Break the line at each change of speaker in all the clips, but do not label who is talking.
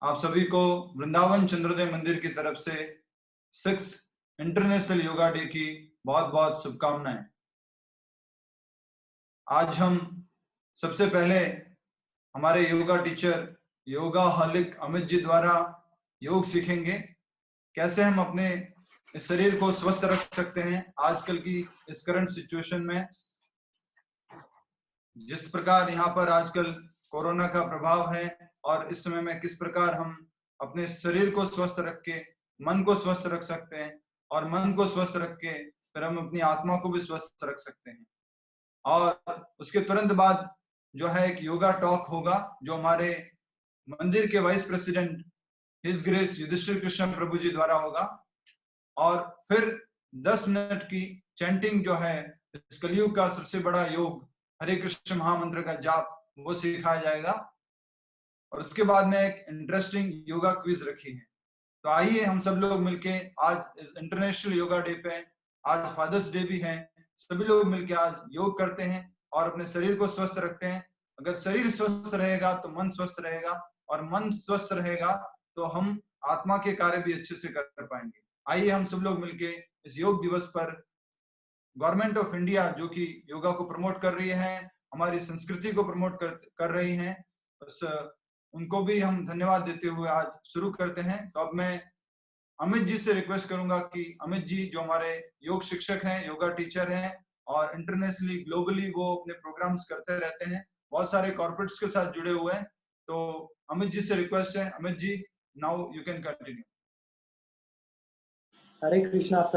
आप सभी को वृंदावन चंद्रोदय मंदिर की तरफ से 6th इंटरनेशनल योगा डे की बहुत बहुत शुभकामनाएं। आज हम सबसे पहले हमारे योगा टीचर योगा हॉलिक अमित जी द्वारा योग सीखेंगे। कैसे हम अपने इस शरीर को स्वस्थ रख सकते हैं आजकल की इस करंट सिचुएशन में। जिस प्रकार यहाँ पर आजकल कोरोना का प्रभाव है और इस समय में किस प्रकार हम अपने शरीर को स्वस्थ रख के मन को स्वस्थ रख सकते हैं और मन को स्वस्थ रख के फिर हम अपनी आत्मा को भी स्वस्थ रख सकते हैं। और उसके तुरंत बाद जो है एक योगा टॉक होगा जो हमारे मंदिर के vice president his grace Yudhishthir Krishna Prabhu ji द्वारा होगा। और फिर 10 मिनट की चैंटिंग जो है इस कलयुग का सबसे बड़ा योग हरे कृष्ण महामंत्र का जाप वो सिखाया जाएगा। और उसके बाद में एक इंटरेस्टिंग योगा क्विज रखी है। तो आइए हम सब लोग मिलके आज इस इंटरनेशनल योगा डे पे, आज फादर्स डे भी है, सभी लोग मिलके आज योग करते हैं और अपने शरीर को स्वस्थ रखते हैं। अगर शरीर स्वस्थ रहेगा तो मन स्वस्थ रहेगा और मन स्वस्थ रहेगा तो हम आत्मा के कार्य भी अच्छे से कर पाएंगे। आइए हम सब लोग मिलके इस योग दिवस पर गवर्नमेंट ऑफ इंडिया जो कि योगा को प्रमोट कर रही है, हमारी संस्कृति को प्रमोट कर रही है, बस उनको भी हम धन्यवाद देते हुए आज शुरू करते हैं। तो अब मैं अमित जी से रिक्वेस्ट करूंगा कि अमित जी जो हमारे योग शिक्षक हैं, योगा टीचर हैं और इंटरनेशनली ग्लोबली वो अपने प्रोग्राम्स करते रहते हैं, बहुत सारे कॉर्पोरेट्स के साथ जुड़े हुए हैं। तो अमित जी से रिक्वेस्ट है, Amit ji now you can continue.
हरे कृष्ण आप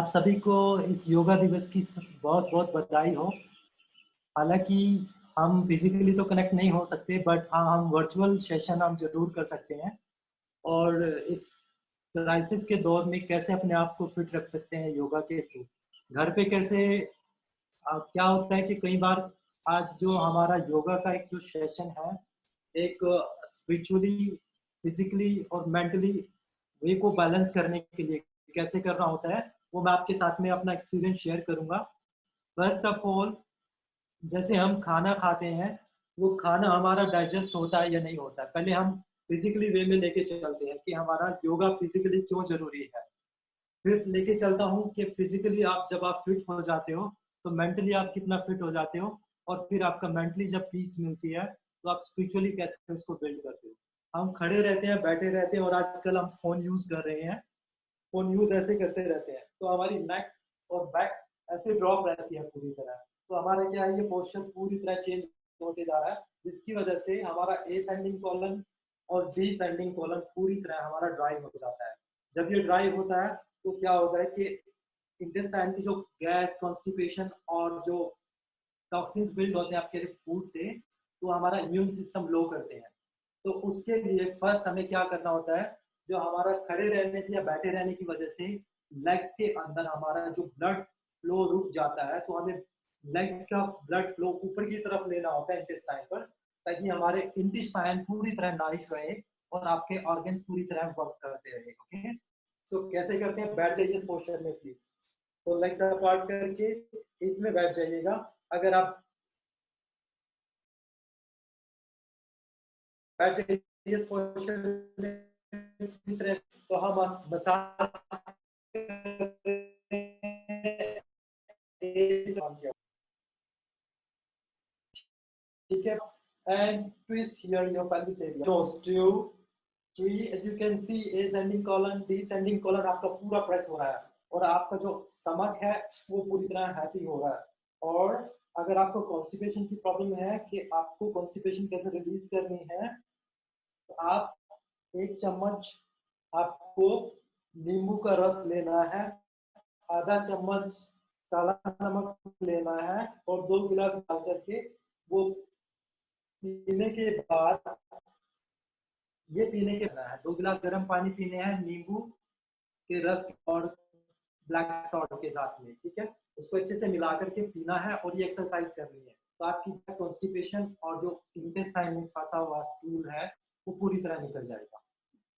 सभी को इस योगा दिवस की बहुत बहुत बधाई हो। हालांकि हम फिजिकली तो कनेक्ट नहीं हो सकते, बट हाँ हम वर्चुअल सेशन हम जरूर कर सकते हैं। और इस क्राइसिस के दौर में कैसे अपने आप को फिट रख सकते हैं योगा के थ्रू। घर पे कैसे क्या होता है कि कई बार आज जो हमारा योगा का एक जो सेशन है, एक स्पिरिचुअली, फिजिकली और मेंटली वे को बैलेंस करने के लिए कैसे करना होता है, वो मैं आपके साथ में अपना एक्सपीरियंस शेयर करूंगा। फर्स्ट ऑफ ऑल, जैसे हम खाना खाते हैं, वो खाना हमारा डाइजेस्ट होता है या नहीं होता है, पहले हम फिजिकली वे में लेके चलते हैं कि हमारा योगा फिजिकली क्यों जरूरी है। फिर लेके चलता हूँ कि फिजिकली जब आप फिट हो जाते हो तो मेंटली आप कितना फिट हो जाते हो, और फिर आपका मेंटली जब पीस मिलती है तो आप स्पिरिचुअली कैसे उसको बिल्ड करते हो। हम खड़े रहते हैं, बैठे रहते हैं, और आजकल हम फोन यूज कर रहे हैं, फोन यूज ऐसे करते रहते हैं तो हमारी नेक और बैक ऐसे ड्रॉप रहती है पूरी तरह। तो हमारा क्या है, ये पोस्चर पूरी तरह चेंज होते जा रहा है, जिसकी वजह से हमारा एसेंडिंग कॉलन और डिसेंडिंग कॉलन पूरी तरह हमारा ड्राई हो जाता है। जब ये ड्राई होता है तो क्या होता है कि इंटेस्टाइन की जो गैस, कॉन्स्टिपेशन और जो टॉक्सिन्स बिल्ड होते हैं आपके फूड से, तो हमारा इम्यून सिस्टम लो करते हैं। तो उसके लिए फर्स्ट हमें क्या करना होता है, जो हमारा खड़े रहने से या बैठे रहने की वजह से लेग्स के अंदर हमारा जो ब्लड फ्लो रुक जाता है, तो हमें लेग्स का ब्लड फ्लो ऊपर की तरफ लेना होता है इंटेस्टाइन पर, ताकि हमारे इंटेस्टाइन पूरी तरह नरिश रहे और आपके ऑर्गन पूरी तरह वर्क करते रहे। ओके, सो कैसे करते हैं, बैठ जाइए इस पोस्चर में प्लीज। तो लेग्स अपार्ट करके इसमें बैठ जाइएगा। अगर आप बैठ जाइए इस पोस्चर में, तो हम मसाज ठीक है, and twist here your pelvis area. Nose 2, 3, as you can see, ascending colon, descending colon आपका पूरा प्रेस हो रहा है और आपका जो स्टमक है वो पूरी तरह हैप्पी हो रहा है। और अगर आपको कॉन्स्टिपेशन की प्रॉब्लम है कि आपको कॉन्स्टिपेशन कैसे रिलीज करनी है, तो आप 1 चम्मच आपको नींबू का रस लेना है, आधा चम्मच काला नमक लेना है और 2 गिलास डाल करके वो पीने के बाद, ये पीने के बाद 2 गिलास गर्म पानी पीने हैं नींबू के रस और ब्लैक सॉल्ट के साथ में। ठीक है, उसको अच्छे से मिला करके पीना है और ये एक्सरसाइज करनी है, तो आपकी कॉन्स्टिपेशन और जो इंटेस्टाइन में फंसा हुआ स्टूल है वो पूरी तरह निकल जाएगा।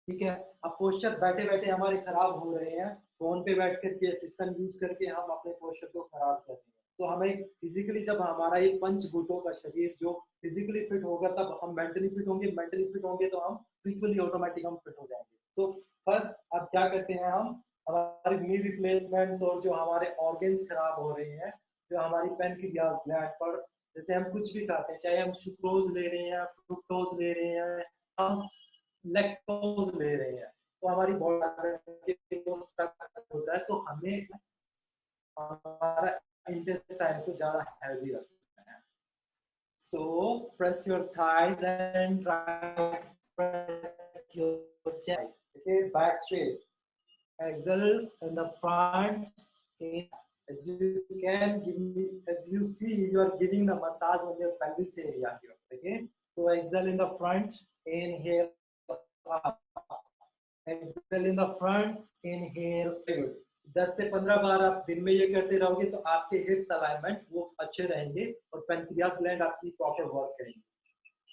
ठीक है, अब पोस्चर बैठे बैठे हमारे खराब हो रहे हैं, फोन पे बैठ करके सिस्टम यूज करके हम अपने पोस्चर को खराब कर रहे हैं। तो हमें फिजिकली, जब हमारा ये पंचभूतों का शरीर जो फिजिकली फिट होगा तब हम मेंटली फिट होंगे, मेंटली फिट होंगे तो हम स्पिरिचुअली ऑटोमेटिक हम फिट हो जाएंगे। तो फर्स्ट अब क्या करते हैं हम, हमारी नी रिप्लेसमेंट्स और जो हमारे ऑर्गन्स खराब हो रहे हैं, जो हमारी पैनक्रियाज ग्लैंड पर, जैसे हम कुछ भी खाते हैं, चाहे हम सुक्रोज ले रहे हैं, फ्रुक्टोज ले रहे हैं, हम लैक्टोज ले रहे हैं, तो हमारी बॉडी होता है, तो हमें हमारा इंटेस्टाइन को ज्यादा हेल्दी रखना है। So press your thighs and try to press your chest. Okay, back straight. Exhale in the front. As you can give me, as you see, you are giving the massage on your pelvis area here. Okay, so exhale in the front. Inhale up. Exhale in the front. Inhale. Good. 10 से 15 बार आप दिन में ये करते रहोगे तो आपके हिप्स alignment वो अच्छे रहेंगे और पैनक्रियास ग्लैंड आपकी प्रॉपर वर्क करेंगे।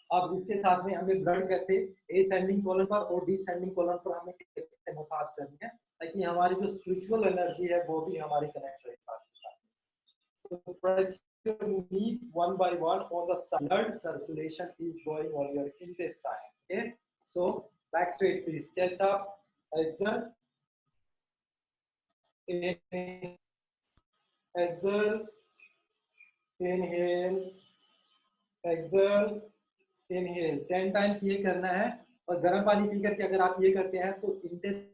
अब इसके साथ में हमें ब्लड कैसे एसेंडिंग कॉलम पर और डिसेंडिंग कॉलम पर हमें कैसे मसाज करनी है, ताकि हमारी जो स्पिरिचुअल एनर्जी है वो भी हमारी कनेक्ट रहे साथ के साथ। तो press your knee one by one on the blood circulation is going on your intestine. Okay, so back straight please, chest up, exhale, exhale, inhale, exhale, inhale 10 times ये करना है। और गर्म पानी पी करके अगर आप ये करते हैं तो इंटेस्टाइन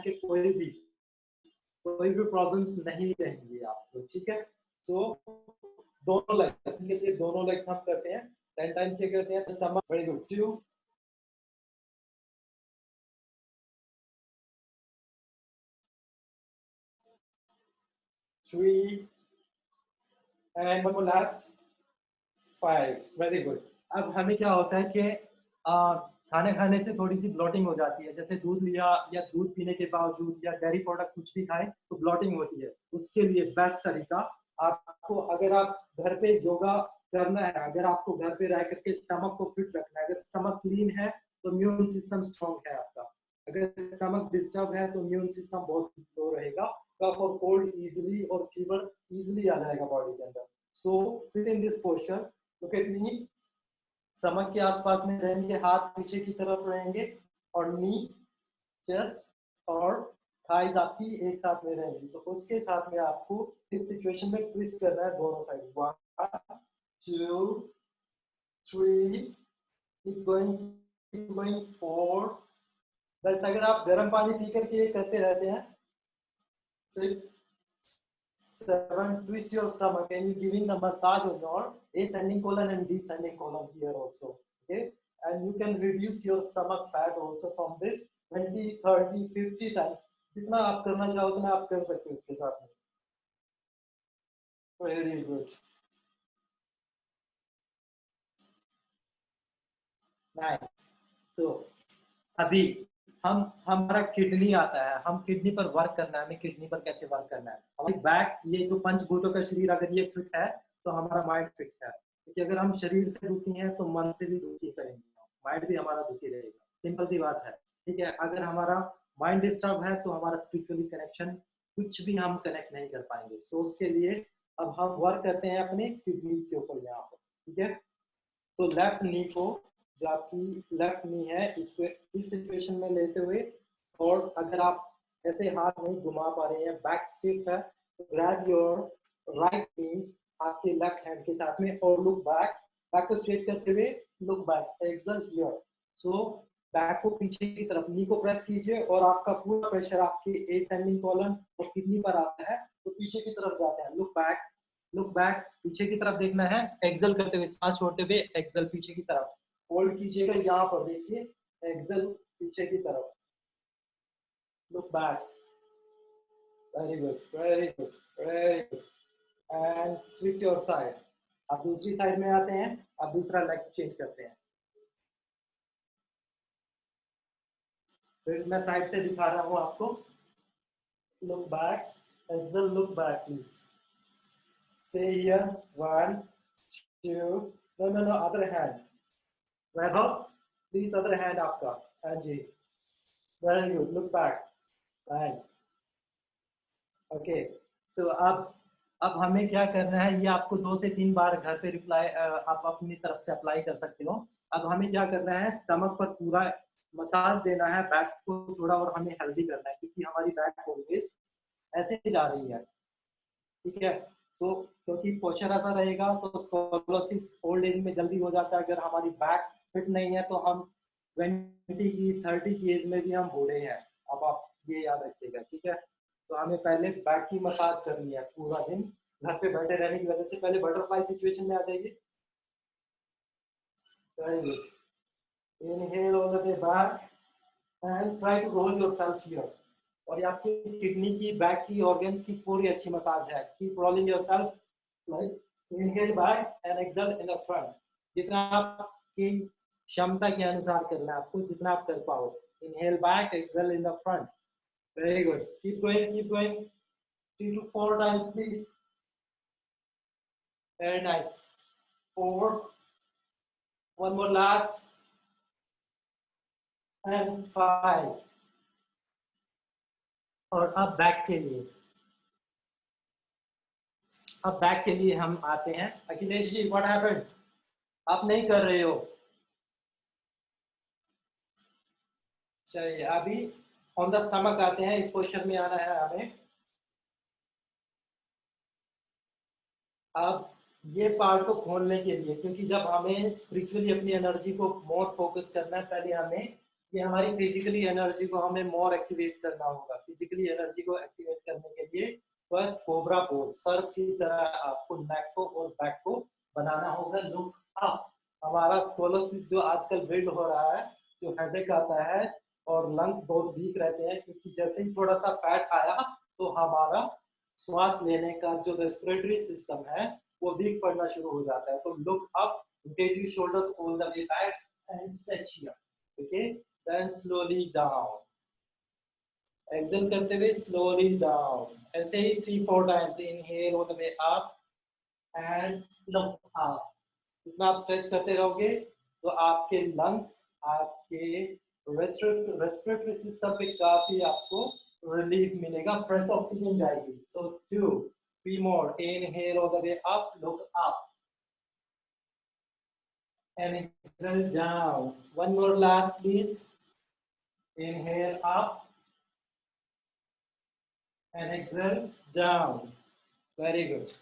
के कोई भी प्रॉब्लम्स नहीं रहेंगी आपको, ठीक है। सो दोनों लेग्स के लिए दोनों लेग्स हम करते हैं 10 टाइम्स ये करते हैं। Stomach, very good, 2 3 and one more last 5, very good. अब हमें क्या होता है कि खाना खाने से थोड़ी सी ब्लॉटिंग हो जाती है, जैसे दूध लिया या दूध पीने के बावजूद या डेयरी प्रोडक्ट कुछ भी खाएं तो ब्लॉटिंग होती है। उसके लिए बेस्ट तरीका आपको, अगर आप घर पे योगा करना है, अगर आपको घर पे रह करके स्टमक को फिट रखना है, अगर स्टमक क्लीन है तो इम्यून सिस्टम स्ट्रॉन्ग है आपका। अगर स्टमक डिस्टर्ब है तो इम्यून सिस्टम बहुत लो रहेगा, कफ और कोल्ड इजिली और फीवर इजिली आ जाएगा बॉडी के अंदर। So sit in this posture, look at me, stomach के आसपास में रहेंगे, हाथ पीछे की तरफ रहेंगे और नी, चेस्ट और थाइज आपकी एक साथ में रहेंगी। तो उसके साथ में आपको इस सिचुएशन में ट्विस्ट करना है दोनों साइड, 1 2 3, keep going 4। बस अगर आप गर्म पानी पी करके ये करते रहते हैं, 6 7, twist your stomach and you're giving the massage on your ascending colon and descending colon here also. Okay, and you can reduce your stomach fat also from this 20 30 50 times, जितना आप करना चाहो उतना आप कर सकते हो इसके साथ में। Very good, nice. तो अभी हमारा किडनी आता है, हम किडनी पर वर्क करना है, हमें किडनी पर कैसे वर्क करना है। हमारी बैक, ये जो पंचभूतों का शरीर अगर ये फिट है तो हमारा माइंड फिट है, क्योंकि अगर हम शरीर से दुखी हैं तो मन से भी दुखी करेंगे, माइंड भी हमारा दुखी रहेगा, सिंपल सी बात है, ठीक है। अगर हमारा माइंड डिस्टर्ब है तो हमारा स्पिरिचुअली कनेक्शन कुछ भी हम कनेक्ट नहीं कर पाएंगे। सो उसके लिए अब हम वर्क करते हैं अपने किडनीज के ऊपर यहाँ पर, ठीक है। तो लेफ्ट नी को, जो आपकी लेफ्ट नी है, इसको इस सिचुएशन में लेते हुए, और अगर आप ऐसे हाथ नहीं घुमा पा रहे हैं, बैक स्टिफ है, तो ग्रैब योर राइट नी आपके लेफ्ट हैंड के साथ में और लुक बैक, बैक को स्ट्रेट करते हुए लुक बैक, एक्सेल हियर। सो बैक को पीछे की तरफ, नी को प्रेस कीजिए और आपका पूरा प्रेशर आपके एसेंडिंग कॉलम और किडनी पर आता है तो पीछे की तरफ जाते हैं। लुक बैक, लुक बैक, पीछे की तरफ देखना है, एक्सेल करते हुए, सांस छोड़ते हुए एक्सेल पीछे की तरफ, होल्ड कीजिएगा यहाँ पर, देखिए एक्सेल पीछे की तरफ, look back, very good, very good, very good, and switch your side. अब दूसरी साइड में आते हैं, अब दूसरा लेग चेंज करते हैं। फिर मैं साइड से दिखा रहा हूँ आपको, look back, exhale, look back please, stay here, 1 2, no, other hand, Vaibhav please, other hand आपका, हाँ जी, very good, look back, nice. Okay, तो अब हमें क्या करना है, ये आपको 2 से 3 बार घर पे रिप्लाई आप अपनी तरफ से अप्लाई कर सकते हो। अब हमें क्या करना है, स्टमक पर पूरा मसाज देना है, बैक को थोड़ा और हमें हेल्दी करना है, क्योंकि हमारी बैक ऑलवेज ऐसे जा रही है, ठीक है। सो क्योंकि पोस्चर ऐसा रहेगा तो स्कोलोसिस ओल्ड एज में जल्दी हो जाता है। अगर हमारी बैक फिट नहीं है तो हम 20 की 30 की एज में भी हम बूढ़े हैं। अब आप ये याद रखिएगा, ठीक है। तो हमें पहले बैक की मसाज करनी है पूरा दिन। घर पे बैठे रहने की वजह से पहले बटरफ्लाई सिचुएशन में आ जाइए। Inhale all the way back and try to roll yourself here. और ये आपकी किडनी की, बैक की, ऑर्गन्स की पूरी अच्छी मसाज है। Keep rolling yourself, like inhale back and exhale in the front. जितना आपकी क्षमता के अनुसार करना है आपको, जितना आप कर पाओ। Inhale back, exhale in the front. Very good, keep going, keep going. 3 to 4 times please. Very nice. 4. One more last. And 5. और अब बैक के लिए, अब बैक के लिए हम आते हैं। Akhilesh ji, what happened? आप नहीं कर रहे हो। चलिए अभी ऑन द स्टमक आते हैं। इस पोस्चर में आना है हमें। अब ये पार्ट को खोलने के लिए, क्योंकि जब हमें स्पिरिचुअली अपनी एनर्जी को मोर फोकस करना है, पहले हमें ये हमारी फिजिकली एनर्जी को हमें मोर एक्टिवेट करना होगा। फिजिकली एनर्जी को एक्टिवेट करने के लिए फर्स्ट कोबरा पोज, सर्व की तरह आपको नेक को और बैक को बनाना होगा। Look up. हमारा स्कोलोसिस जो आजकल बिल्ड हो रहा है, जो हेडेक आता है और लंग्स बहुत वीक रहते हैं, क्योंकि जैसे ही थोड़ा सा फैट आया तो हमारा श्वास लेने का जो रेस्पिरेटरी सिस्टम है वो वीक पड़ना शुरू हो जाता है। तो look up, rotate your shoulders all the way back and stretch here. Okay, then slowly down. Exhale करते हुए slowly down. ऐसे ही 3-4 times. Inhale all the way up and look up. जितना आप स्ट्रेच करते रहोगे तो आपके लंग्स, आपके रेस्पिरेटरी सिस्टम पे काफी आपको रिलीफ मिलेगा, फ्रेश ऑक्सीजन जाएगी। सो 2, 3 more. Inhale all the way up, look up. And exhale down. One more last, please. Inhale up and exhale down. Very good.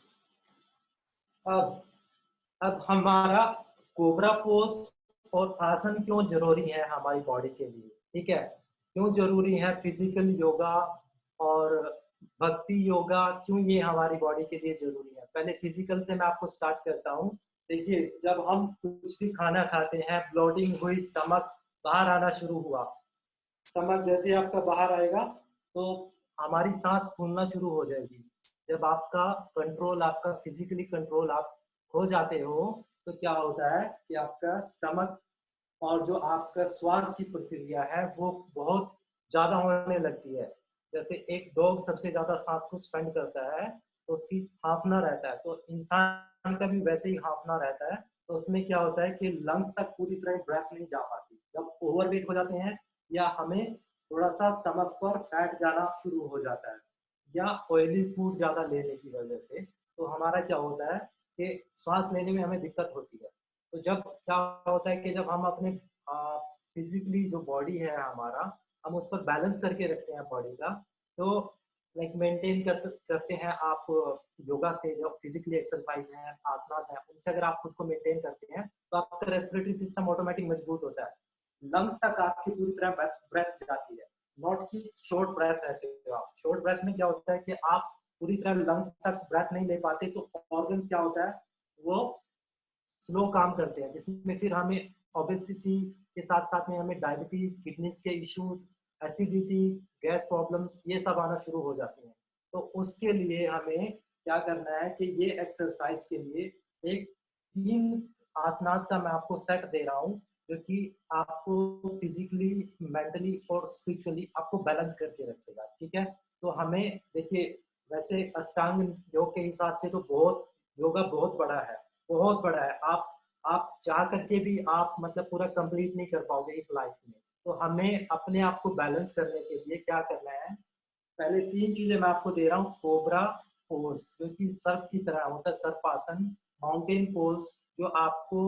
अब हमारा कोबरा पोज और आसन क्यों जरूरी है हमारी बॉडी के लिए, ठीक है। क्यों जरूरी है फिजिकल योगा और भक्ति योगा, क्यों ये हमारी बॉडी के लिए जरूरी है। पहले फिजिकल से मैं आपको स्टार्ट करता हूँ। देखिए, जब हम कुछ भी खाना खाते हैं, ब्लोटिंग हुई, स्टमक बाहर आना शुरू हुआ, स्टमक जैसे आपका बाहर आएगा तो हमारी सांस फूलना शुरू हो जाएगी। जब आपका कंट्रोल, आपका फिजिकली कंट्रोल आप हो जाते हो तो क्या होता है कि आपका स्टमक और जो आपका श्वास की प्रक्रिया है वो बहुत ज्यादा होने लगती है। जैसे एक डॉग सबसे ज्यादा सांस को स्पेंड करता है तो उसकी हाफना रहता है, तो इंसान का भी वैसे ही हाफना रहता है। तो उसमें क्या होता है कि लंग्स तक पूरी तरह ब्रेथ नहीं जा पाती। जब ओवरवेट हो जाते हैं या हमें थोड़ा सा स्टमक पर फैट जाना शुरू हो जाता है या ऑयली फूड ज्यादा लेने की वजह से, तो हमारा क्या होता है कि सांस लेने में हमें दिक्कत होती है। तो जब क्या होता है कि जब हम अपने फिजिकली जो बॉडी है हमारा, हम उस पर बैलेंस करके रखते हैं बॉडी का, तो लाइक मेंटेन करते हैं आप योगा से, जो फिजिकली एक्सरसाइज है, आसनास है, उनसे अगर आप खुद को मेंटेन करते हैं तो आपका रेस्पिरेटरी सिस्टम ऑटोमेटिक मजबूत होता है। लंग्स तक आपकी पूरी तरह ब्रेथ जाती है, नॉट की शॉर्ट ब्रेथ रहते हो आप। शॉर्ट ब्रेथ में क्या होता है कि आप पूरी तरह लंग्स तक ब्रेथ नहीं ले पाते, तो ऑर्गन्स क्या होता है वो स्लो काम करते हैं, जिसमें फिर हमें ओबेसिटी के साथ साथ में हमें डायबिटीज, किडनीज के इश्यूज, एसिडिटी, गैस प्रॉब्लम्स, ये सब आना शुरू हो जाते हैं। तो उसके लिए हमें क्या करना है कि ये एक्सरसाइज के लिए एक 3 आसनास का मैं आपको सेट दे रहा हूँ, जो कि आपको फिजिकली, मेंटली और स्पिरिचुअली आपको बैलेंस करके रखेगा, ठीक है। तो हमें देखिए, वैसे अष्टांग योग के हिसाब से तो बहुत योगा बहुत बड़ा है, बहुत बड़ा है। आप चाह करके भी आप मतलब पूरा कंप्लीट नहीं कर पाओगे इस लाइफ में। तो हमें अपने आप को बैलेंस करने के लिए क्या करना है पहले 3 चीजें मैं आपको दे रहा हूँ। कोबरा पोज जो कि सर्प की तरह होता है, सर्पासन। माउंटेन पोज जो आपको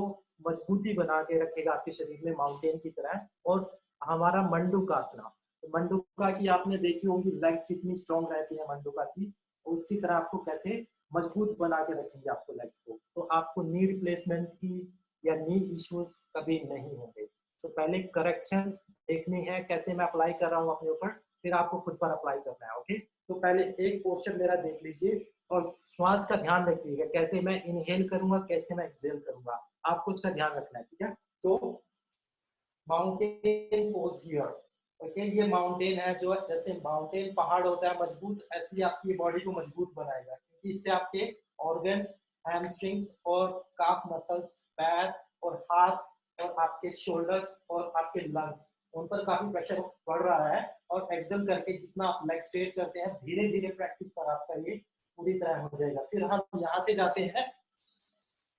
मजबूती बना के रखेगा आपके शरीर में माउंटेन की तरह। और हमारा मंडूकासना, तो मंडूका की आपने देखी होगी लेग्स कितनी स्ट्रॉन्ग रहती है मंडूका की, उसकी तरह आपको कैसे मजबूत बना के रखेंगे आपको लेग्स को, तो आपको नी रिप्लेसमेंट की या नी इश्यूज कभी नहीं होंगे। तो पहले करेक्शन देखनी है कैसे मैं अप्लाई कर रहा हूँ अपने ऊपर, फिर आपको खुद पर अप्लाई करना है। ओके, तो पहले एक पोस्चर मेरा देख लीजिए और श्वास का ध्यान रखिएगा, कैसे मैं इनहेल करूंगा कैसे मैं एक्सहेल करूंगा, आपको उसका ध्यान रखना है। ठीक है, तो माउंटेन पोज हियर। ओके, ये माउंटेन है, जो जैसे माउंटेन पहाड़ होता है मजबूत, ऐसे ही आपकी बॉडी को मजबूत बनाएगा, क्योंकि इससे आपके ऑर्गन्स, हैमस्ट्रिंग्स और काफ मसल्स, पैर और हाथ और आपके शोल्डर्स और आपके लंग्स, उन पर काफी प्रेशर पड़ रहा है। और एक्सहेल करके जितना आप लेग स्ट्रेट करते हैं, धीरे धीरे प्रैक्टिस पर आपका ये पूरी तरह हो जाएगा। फिर हम यहाँ से जाते हैं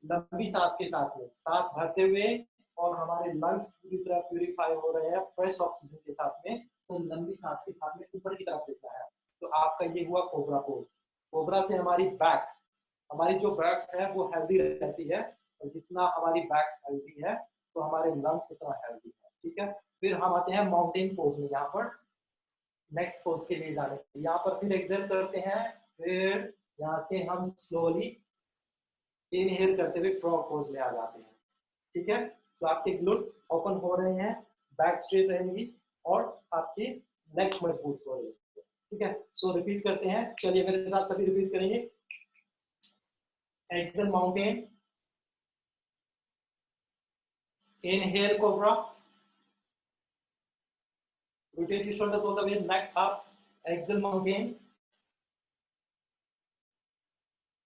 लंबी सांस के साथ में, सांस भरते हुए, और हमारे लंग्स पूरी तरह प्यूरिफाई हो रहे हैं फ्रेश ऑक्सीजन के साथ में, तो लंबी सांस के साथ में ऊपर की तरफ देखना है। तो आपका ये हुआ कोबरा पोज। कोबरा से हमारी बैक, हमारी जो बैक है वो हेल्दी रहती है, और जितना हमारी बैक हेल्दी है तो हमारे लंग्स उतना हेल्दी है। ठीक है, फिर हम आते हैं माउंटेन पोज में, यहाँ पर नेक्स्ट पोज के लिए जाने, यहाँ पर फिर एक्सहेल करते हैं, फिर यहाँ से हम स्लोली इनहेल करते हुए फ्रॉग पोज में आ जाते हैं। ठीक है, तो आपके ग्लूट्स ओपन हो रहे हैं, बैक स्ट्रेट रहेंगी और आपकी लेग्स मजबूत हो रही है। ठीक है, सो रिपीट करते हैं, चलिए मेरे साथ सभी रिपीट करेंगे। Exhale mountain, inhale cobra, rotate your shoulders all the way, neck up, exhale mountain,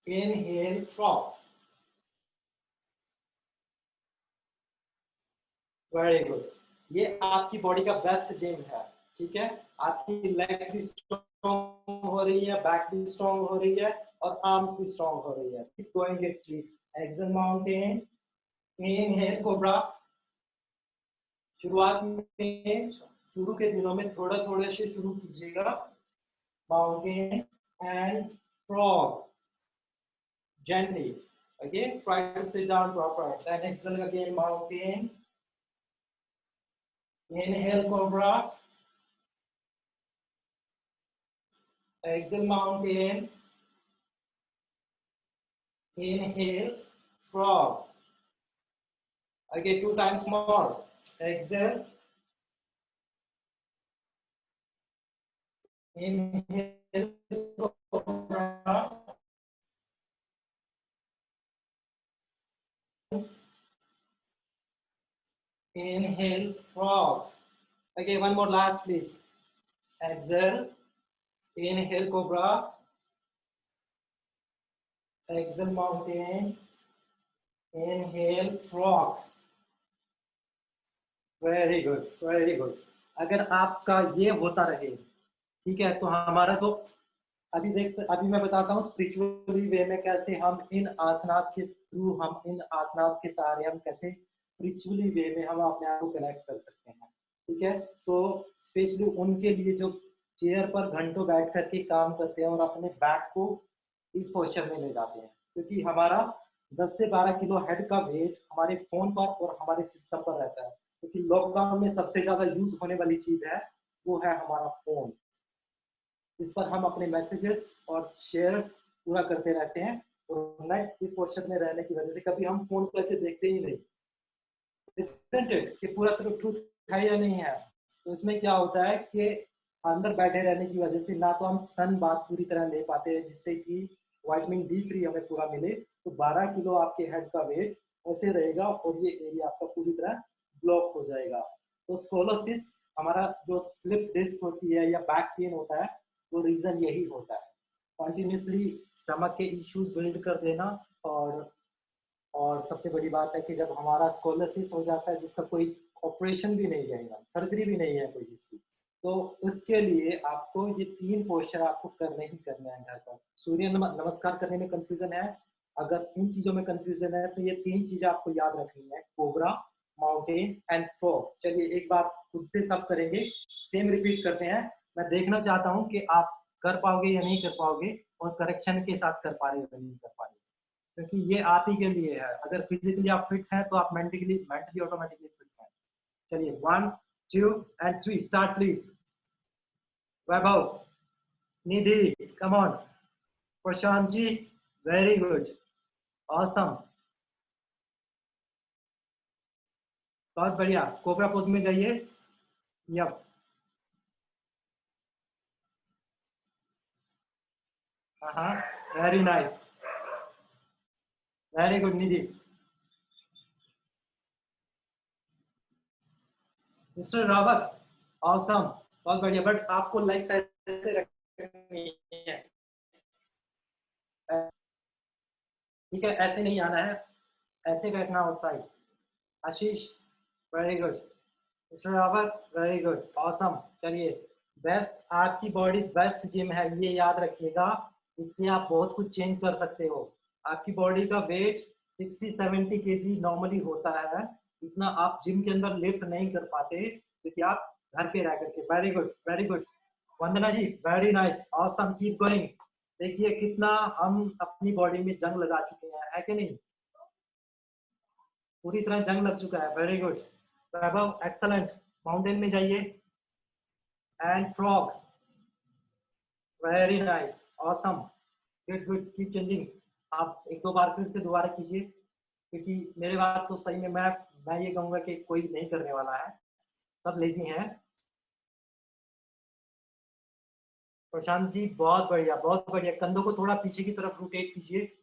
inhale frog। Very good, ये आपकी बॉडी का बेस्ट जिम है। ठीक है, आपकी लेग्स भी स्ट्रॉन्ग हो रही है, बैक भी स्ट्रॉन्ग हो रही है और आर्म्स भी स्ट्रॉन्ग हो रही है। Keep going it please. Exhale mountain, inhale cobra. शुरुआत में, शुरू के दिनों में थोड़ा थोड़ा से शुरू कीजिएगा, mountain and frog gently. Again, try to sit down proper. Then exhale again, mountain. Inhale, cobra. Exhale, mountain. Inhale, frog. Again, 2 times more. Exhale. Inhale, cobra. Inhale, frog. Okay, one more last, please. Exhale. Inhale, cobra. Exhale, mountain. Inhale, frog. Very good, very good. अगर आपका ये होता रहे, ठीक है, तो हमारा तो अभी मैं बताता हूँ स्पिरिचुअली वे में कैसे हम इन आसनास के थ्रू, हम इन आसनास के सहारे हम कैसे स्पिरिचुअली वे में हम अपने आप को कनेक्ट कर सकते हैं। ठीक है, सो स्पेशली उनके लिए जो चेयर पर घंटों बैठ करके काम करते हैं और अपने बैक को इस पोस्चर में ले जाते हैं, क्योंकि हमारा 10 से 12 किलो हेड का वेट हमारे फोन पर और हमारे सिस्टम पर रहता है, क्योंकि लॉकडाउन में सबसे ज्यादा यूज होने वाली चीज है वो है हमारा फोन। इस पर हम अपने मैसेजेस और शेयर्स पूरा करते रहते हैं, और नेट इस पोर्शन में रहने की वजह से कभी हम फोन को ऐसे देखते ही नहीं, कि पूरा तरह ट्रूथ है या नहीं है। तो इसमें क्या होता है कि अंदर बैठे रहने की वजह से ना तो हम सन बात पूरी तरह ले पाते हैं जिससे कि विटामिन D3 हमें पूरा मिले, तो 12 किलो आपके हेड का वेट ऐसे रहेगा और ये एरिया आपका पूरी तरह ब्लॉक हो जाएगा। तो स्कोलोसिस, हमारा जो स्लिप डिस्क होती है या बैक पेन होता है, वो रीजन यही होता है। कंटिन्यूसली स्टमक के इश्यूज बिल्ड कर देना, और सबसे बड़ी बात है कि जब हमारा स्कोलोसिस हो जाता है जिसका कोई ऑपरेशन भी नहीं है, सर्जरी भी नहीं है कोई जिसकी, तो उसके लिए आपको ये 3 पोस्चर आपको करने ही करने हैं घर पर। सूर्य नमस्कार करने में कंफ्यूजन है, अगर इन चीजों में कंफ्यूजन है तो ये 3 चीजें आपको याद रखनी है, कोबरा, माउंटेन एंड फ्रॉग। चलिए एक बार खुद से सब करेंगे, सेम रिपीट करते हैं। मैं देखना चाहता हूँ कि आप कर पाओगे या नहीं कर पाओगे, और करेक्शन के साथ कर पा रहे हो या नहीं कर पा रहे हो, क्योंकि ये आप ही के लिए है। अगर फिजिकली आप फिट हैं तो आप मेंटली मेंटली ऑटोमेटिकली फिट हैं। चलिए 1 2 and 3 start please. Vaibhav, Nidhi, come on, Prashant ji, very good, awesome, बहुत बढ़िया। कोबरा पोज में जाइए। यप, हाँ, very nice, very good Nidhi. Mister Rawat, awesome, बहुत बढ़िया। बट आपको लाइक ऐसे रखनी है, ठीक है, ऐसे नहीं आना है, ऐसे बैठना outside. Ashish, very good. Mister Rawat, very good, awesome. चलिए, बेस्ट, आपकी बॉडी बेस्ट जिम है, ये याद रखिएगा। इससे आप बहुत कुछ चेंज कर सकते हो। आपकी बॉडी का वेट 60-70 केजी नॉर्मली होता है, इतना आप जिम के अंदर लिफ्ट नहीं कर पाते क्योंकि आप घर पे रह करके। Very good, very good. Vandana ji, very nice, awesome, keep going. देखिए कितना हम अपनी बॉडी में जंग लगा चुके हैं, है कि नहीं? पूरी तरह जंग लग चुका है। वेरी गुड वैभव, एक्सलेंट। माउंटेन में जाइए and frog, very nice, awesome, good good, keep changing. आप एक दो बार फिर से दोबारा कीजिए, क्योंकि मेरे बात तो सही में मैं ये कहूंगा कि कोई नहीं करने वाला है, सब लेजी हैं। प्रशांत जी, बहुत बढ़िया, बहुत बढ़िया। कंधों को थोड़ा पीछे की तरफ रोटेट कीजिए।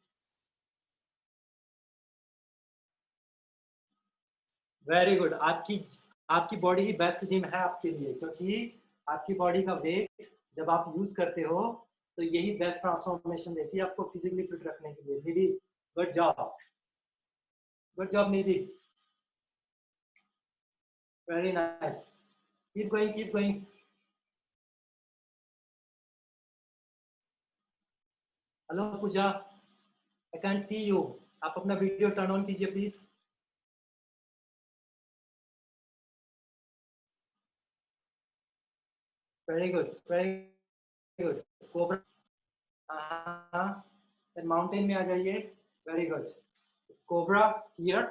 Very good. आपकी आपकी बॉडी की बेस्ट जिम है आपके लिए, क्योंकि आपकी बॉडी का वेट जब आप यूज करते हो तो यही बेस्ट ट्रांसफॉर्मेशन देती है आपको फिजिकली फिट रखने के लिए। Nidhi, good job, good job Nidhi, very nice, keep going, keep going. Hello Pooja, I can't see you. आप अपना वीडियो टर्न ऑन कीजिए please. Very good, very good. Cobra, हाँ, माउंटेन में आ जाइए। Very good, cobra here,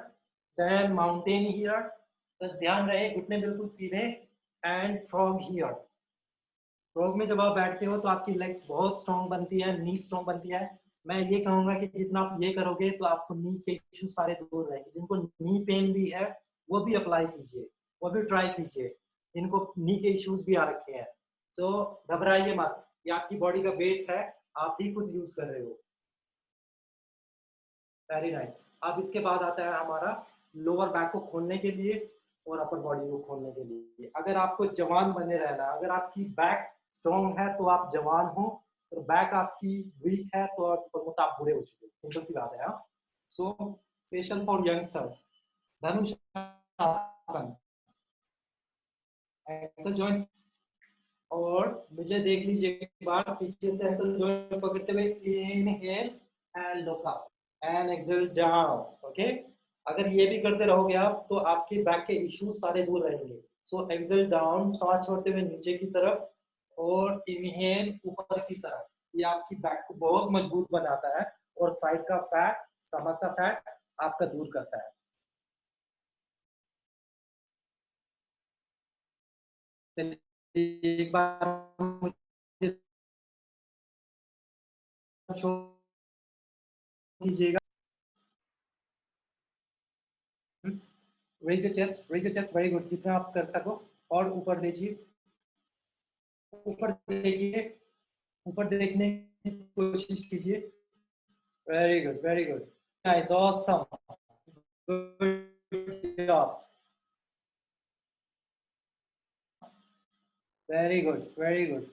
then mountain here. बस ध्यान रहे घुटने बिल्कुल सीधे, एंड फ्रॉग हियर। फ्रॉग में जब आप बैठते हो तो आपकी लेग्स बहुत स्ट्रॉन्ग बनती है, नी स्ट्रॉन्ग बनती है। मैं ये कहूंगा कि जितना आप ये करोगे तो आपको नीज के इश्यू सारे दूर रहेंगे। जिनको नी पेन भी है वो भी अप्लाई कीजिए, वो भी ट्राई कीजिए, जिनको नी के इश्यूज भी आ रखे हैं। तो घबराइए मत, ये आपकी बॉडी का वेट है, आप भी खुद यूज कर रहे हो। Very nice. अब इसके बाद आता है हमारा लोअर बैक को खोलने के लिए और अपर बॉडी को खोलने के लिए। अगर आपको जवान बने रहना, अगर आपकी बैक स्ट्रॉन्ग है तो आप जवान हो, और बैक आपकी वीक है तो आप बुरे हो चुके, सिंपल सी बात है। सो स्पेशल फॉर यंगस्टर्स, धनुष आसन, एंकल जॉइंट, और मुझे देख लीजिए एक बार पीछे से एंकल जॉइंट पकड़ते हुए, inhale and look up and exhale down. Okay, अगर ये भी करते रहोगे आप तो आपके बैक के इश्यूज सारे दूर रहेंगे। सो एक्सहेल डाउन, सांस छोड़ते हुए नीचे की तरफ, और इनहेल ऊपर की तरफ। ये आपकी बैक को बहुत मजबूत बनाता है और साइड का फैट, स्टमक का फैट आपका दूर करता है। एक बार मुझे शो कीजिएगा। Raise your chest, raise your chest, very good, जितना आप कर सको। और ऊपर देखिए, ऊपर देखिए, ऊपर देखने की कोशिश कीजिए। Very good, very good, nice, awesome, good job, very good, very good,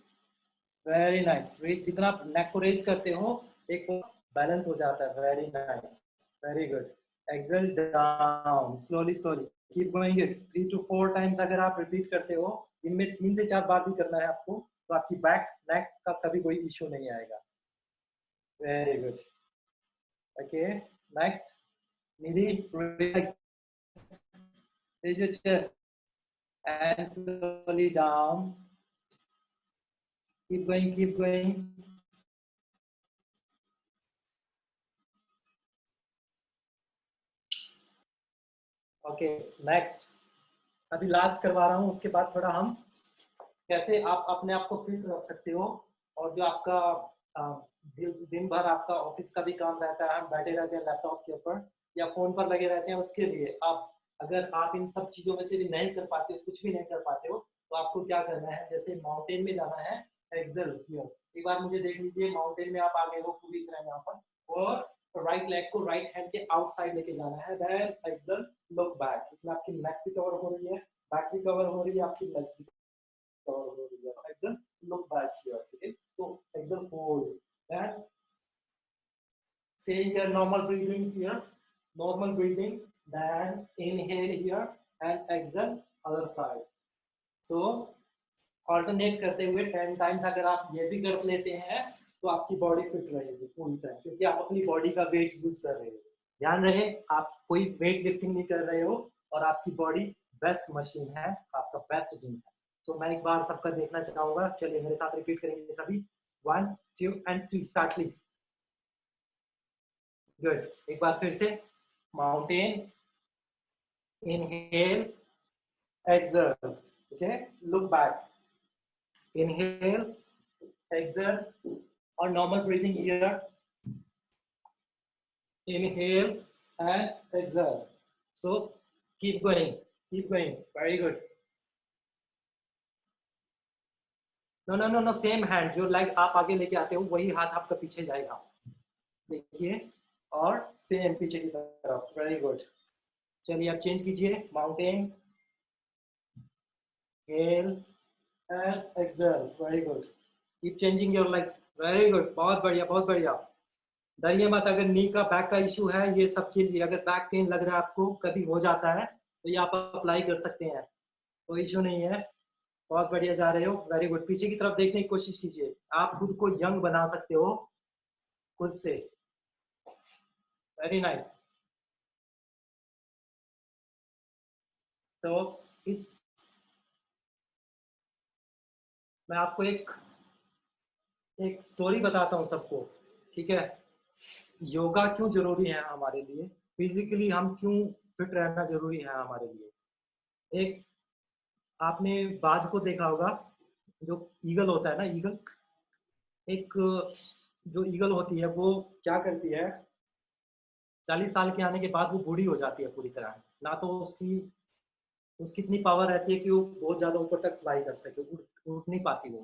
very nice. जितना आप नेक को रेज करते हो एक बैलेंस हो जाता है। Very nice, very good. Exhale down, slowly slowly, keep going it 3 to 4 times. अगर आप रिपीट करते हो, इनमें 3 से 4 बार भी करना है आपको, तो आपकी बैक नेक का कभी कोई इश्यू नहीं आएगा। Very good, okay, next. Nidhi, relax, raise your chest and slowly down, keep going, keep going. Okay next, अभी लास्ट करवा रहा हूँ, उसके बाद थोड़ा हम कैसे आप अपने आप को फिट रख सकते हो। और जो आपका दिन भर आपका ऑफिस का भी काम रहता है, हम बैठे रहते हैं लैपटॉप के ऊपर या फोन पर लगे रहते हैं, उसके लिए आप अगर आप इन सब चीजों में से भी नहीं कर पाते हो, कुछ भी नहीं कर पाते हो, तो आपको क्या करना है, जैसे माउंटेन में जाना है, एक्सेल हियर, एक बार मुझे देख लीजिए, माउंटेन में आप आ गए हो पूरी तरह यहाँ पर, और राइट लेग को राइट हैंड के आउटसाइड लेके जाना है, देन एक्सेल लुक बैक, इसमें आपकी नेक भी कवर हो रही है, बैक भी कवर हो रही है, आपकी लेग्स भी कवर हो रही है, एक्सेल लुक बैक हियर, ठीक है, तो exhale hold, then stay here, normal breathing here, normal breathing, then inhale here and exhale other side. So alternate करते हुए 10 टाइम्स अगर आप ये भी कर लेते हैं तो आपकी बॉडी फिट रहेगी पूरी तरह, क्योंकि आप अपनी बॉडी का वेट यूज कर रहे हो। ध्यान रहे आप कोई वेट लिफ्टिंग नहीं कर रहे हो और आपकी बॉडी बेस्ट मशीन है, आपका बेस्ट जिम है। तो मैं एक बार सबका देखना चाहूंगा, चलिए मेरे साथ रिपीट करेंगे सभी, 1 2 and 3 स्टार्ट प्लीज। गुड, एक बार फिर से, mountain, inhale, exhale, okay, look back, inhale, exhale, और normal breathing here, inhale and exhale. So keep going, very good. No, same hand, जो लाइक आप आगे लेके आते हो वही हाथ आपका पीछे जाएगा, देखिए, और सेम पीछे की तरफ, वेरी गुड। चलिए आप चेंज कीजिए, mountain, inhale and exhale, very good. Keep changing your legs, very good, बहुत बढ़िया, बहुत बढ़िया। डरिए मत, अगर नी का बैक का इशू है, ये सबके लिए, अगर बैक पेन लग रहा है आपको, कभी हो जाता है, तो ये आप अप्लाई कर सकते हैं, कोई इशू नहीं है। बहुत बढ़िया जा रहे हो, वेरी गुड। पीछे की तरफ देखने की कोशिश कीजिए, आप खुद को यंग बना सकते हो खुद से, वेरी नाइस। तो इस मैं आपको एक स्टोरी बताता हूँ सबको, ठीक है। योगा क्यों जरूरी है हमारे लिए, फिजिकली हम क्यों फिट रहना जरूरी है हमारे लिए। एक आपने बाज को देखा होगा, जो ईगल होता है ना, ईगल, एक जो ईगल होती है वो क्या करती है, 40 साल के आने के बाद वो बूढ़ी हो जाती है पूरी तरह, ना तो उसकी उसकी इतनी पावर रहती है कि वो बहुत ज्यादा ऊपर तक फ्लाई कर सके, उड़ नहीं पाती वो।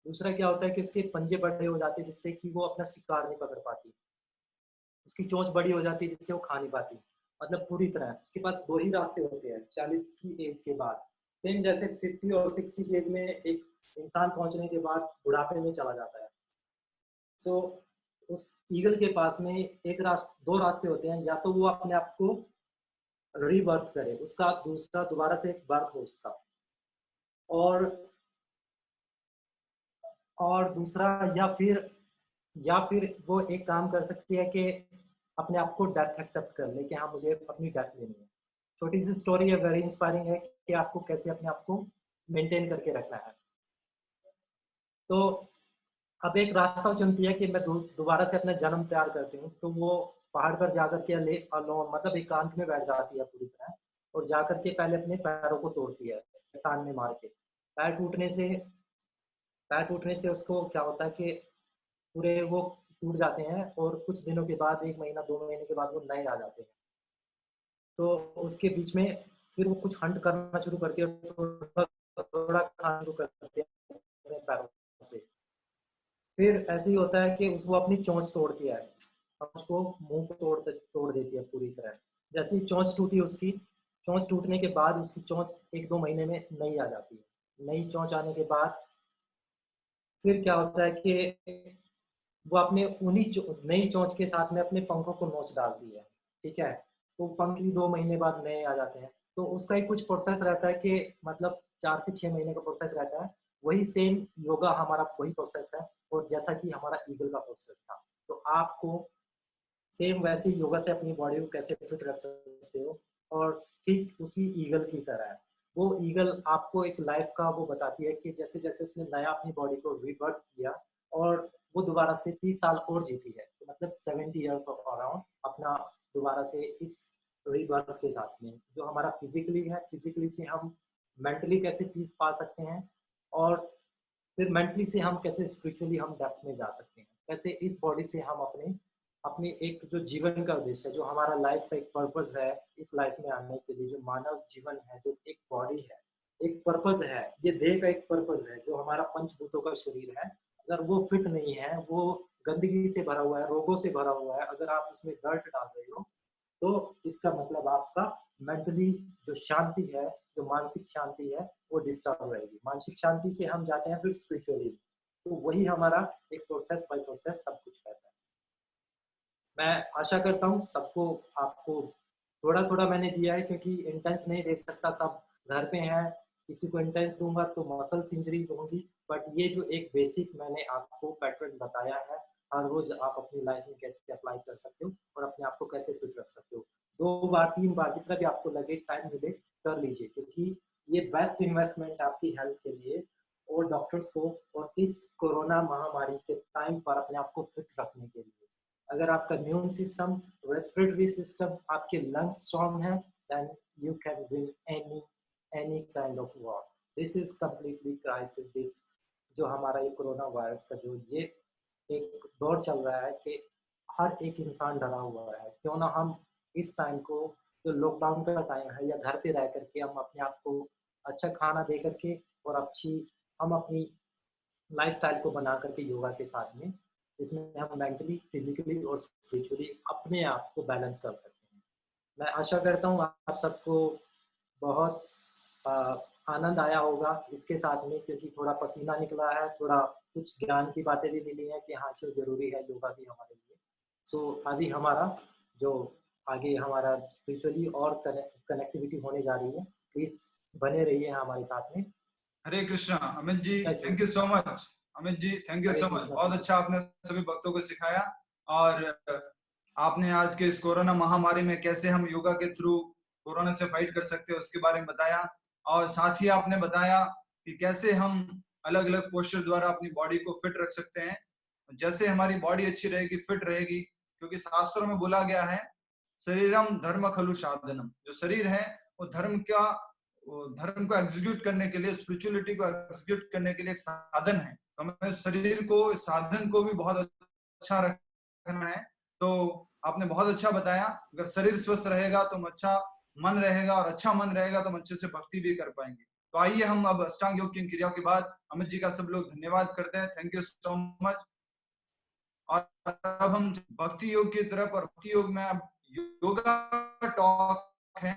दूसरा क्या होता है कि उसके पंजे बड़े हो जाते हैं, जिससे कि वो अपना शिकार नहीं पकड़ पाती, उसकी चोंच बड़ी हो जाती है जिससे वो खा नहीं पाती, मतलब पूरी तरह उसके पास 2 ही रास्ते होते हैं 40 की एज के बाद। सेम जैसे 50 और 60 की एज में एक इंसान पहुंचने के बाद बुढ़ापे में चला जाता है। सो उस ईगल के पास में दो रास्ते होते हैं, या तो वो अपने आप को रीबर्थ करे, उसका दूसरा दोबारा से एक बर्थ हो उसका, और दूसरा, या फिर वो एक काम कर सकती है कि अपने आप को डेथ एक्सेप्ट कर ले कि हाँ मुझे अपनी डेथ लेनी है। छोटी सी स्टोरी है, वेरी इंस्पायरिंग है कि आपको कैसे अपने आप को मेंटेन करके रखना है। तो अब एक रास्ता चुनती है कि मैं दोबारा से अपना जन्म तैयार करती हूँ, तो वो पहाड़ पर जाकर के अलोन, मतलब एकांत में बैठ जाती है पूरी तरह, और जाकर के पहले अपने पैरों को तोड़ती है, कान में मार के। पैर टूटने से उसको क्या होता है कि पूरे वो टूट जाते हैं, और कुछ दिनों के बाद, 1 महीना 2 महीने के बाद वो नए आ जाते हैं। तो उसके बीच में फिर वो कुछ हंट करना शुरू करती है, थोड़ा थोड़ा खाना शुरू करती है अपने पैरों से। फिर ऐसे ही होता है कि वो अपनी चोंच तोड़ती है, उसको मुंह को तोड़ देती है पूरी तरह। जैसे ही चोंच टूटी उसकी, चोंच टूटने के बाद उसकी चोंच 1-2 महीने में नई आ जाती है। नई चोंच आने के बाद फिर क्या होता है कि वो अपने उन्हीं नई चोंच के साथ में अपने पंखों को नोच डालती है, ठीक है। तो पंख भी 2 महीने बाद नए आ जाते हैं। तो उसका एक कुछ प्रोसेस रहता है कि मतलब 4 से 6 महीने का प्रोसेस रहता है। वही सेम योगा हमारा वही प्रोसेस है, और जैसा कि हमारा ईगल का प्रोसेस था, तो आपको सेम वैसे योगा से अपनी बॉडी को कैसे फिट रख सकते हो, और ठीक उसी ईगल की तरह है। वो ईगल आपको एक लाइफ का वो बताती है कि जैसे जैसे उसने नया अपनी बॉडी को रीबर्थ किया और वो दोबारा से 30 साल और जीती है, तो मतलब 70 ईयर्स ऑफ अराउंड अपना दोबारा से इस रीबर्थ के साथ में जो हमारा फिजिकली है, फिजिकली से हम मेंटली कैसे पीस पा सकते हैं और फिर मेंटली से हम कैसे स्पिरिचुअली हम डेप्थ में जा सकते हैं, कैसे इस बॉडी से हम अपने अपनी एक जो जीवन का उद्देश्य है, जो हमारा लाइफ का एक पर्पस है, इस लाइफ में आने के लिए जो मानव जीवन है, जो एक बॉडी है, एक पर्पस है, ये देह का एक पर्पस है, जो हमारा पंचभूतों का शरीर है, अगर वो फिट नहीं है, वो गंदगी से भरा हुआ है, रोगों से भरा हुआ है, अगर आप उसमें दर्द डाल रहे हो, तो इसका मतलब आपका मेंटली जो शांति है, जो मानसिक शांति है, वो डिस्टर्ब रहेगी। मानसिक शांति से हम जाते हैं फिर स्पिरिचुअली, तो वही हमारा एक प्रोसेस बाय प्रोसेस सब कुछ रहता है। मैं आशा करता हूँ सबको, आपको थोड़ा-थोड़ा मैंने दिया है क्योंकि इंटेंस नहीं दे सकता, सब घर पे हैं, किसी को इंटेंस दूँगा तो मसल्स इंजरीज़ होंगी, बट ये जो एक बेसिक मैंने आपको पैटर्न बताया है, हर रोज़ आप अपनी लाइफ में कैसे अप्लाई कर सकते हो और अपने आप को कैसे फिट रख सकते हो। 2 बार, 3 बार जितना भी आपको लगे, टाइम मिले, कर लीजिए क्योंकि ये बेस्ट इन्वेस्टमेंट है आपकी हेल्थ के लिए और डॉक्टर्स को और इस कोरोना महामारी के टाइम पर अपने आप को फिट रखने के लिए। अगर आपका इम्यून सिस्टम, रेस्पिरेटरी सिस्टम, आपके लंग्स स्ट्रॉन्ग हैं, then you can win any kind of war. This is completely crisis, this जो हमारा ये कोरोना वायरस का जो ये एक दौर चल रहा है कि हर एक इंसान डरा हुआ है। क्यों ना हम इस टाइम को, जो लॉकडाउन का टाइम है, या घर पे रह करके हम अपने आप को अच्छा खाना दे करके और अच्छी हम अपनी लाइफस्टाइल को बना करके योगा के साथ में, इसमें हम मेंटली, फिजिकली और स्पिरिचुअली अपने आप को बैलेंस कर सकते हैं। मैं आशा करता हूँ आप सबको बहुत अ, आनंद आया होगा इसके साथ में, क्योंकि थोड़ा पसीना निकला है, थोड़ा कुछ ज्ञान की बातें भी मिली हैं कि हाँ क्यों ज़रूरी है योगा भी हमारे लिए। सो अभी हमारा जो आगे हमारा स्पिरिचुअली और कनेक्टिविटी होने जा रही है, प्लीज़ बने रहिए हमारे साथ में।
Hare Krishna. Amit ji,
thank you.
Thank you so much. Amit ji, thank you
Hare
so much.
Krishna.
बहुत अच्छा आपने सभी भक्तों को सिखाया, और आपने आज के इस कोरोना महामारी में कैसे हम योगा के थ्रू कोरोना से फाइट कर सकते हैं उसके बारे में बताया, और साथ ही आपने बताया कि कैसे हम अलग अलग पोस्चर द्वारा अपनी बॉडी को फिट रख सकते हैं। जैसे हमारी बॉडी अच्छी रहेगी, फिट रहेगी, क्योंकि शास्त्रों में बोला गया है, शरीरम धर्म खलु साधनम, जो शरीर है वो धर्म को एग्जीक्यूट करने के लिए, स्पिरिचुअलिटी को एग्जीक्यूट करने के लिए एक साधन है। तो हमें शरीर को, साधन को भी बहुत अच्छा रखना है। तो आपने बहुत अच्छा बताया, अगर शरीर स्वस्थ रहेगा तो हम अच्छा मन रहेगा, और अच्छा मन रहेगा तो हम अच्छे से भक्ति भी कर पाएंगे। तो आइए हम अब अष्टांग योग की इन क्रियाओं के बाद अमित जी का सब लोग धन्यवाद करते हैं। Thank you so much. और अब हम भक्ति योग की तरफ, और भक्ति योग में अब योगा टॉक है।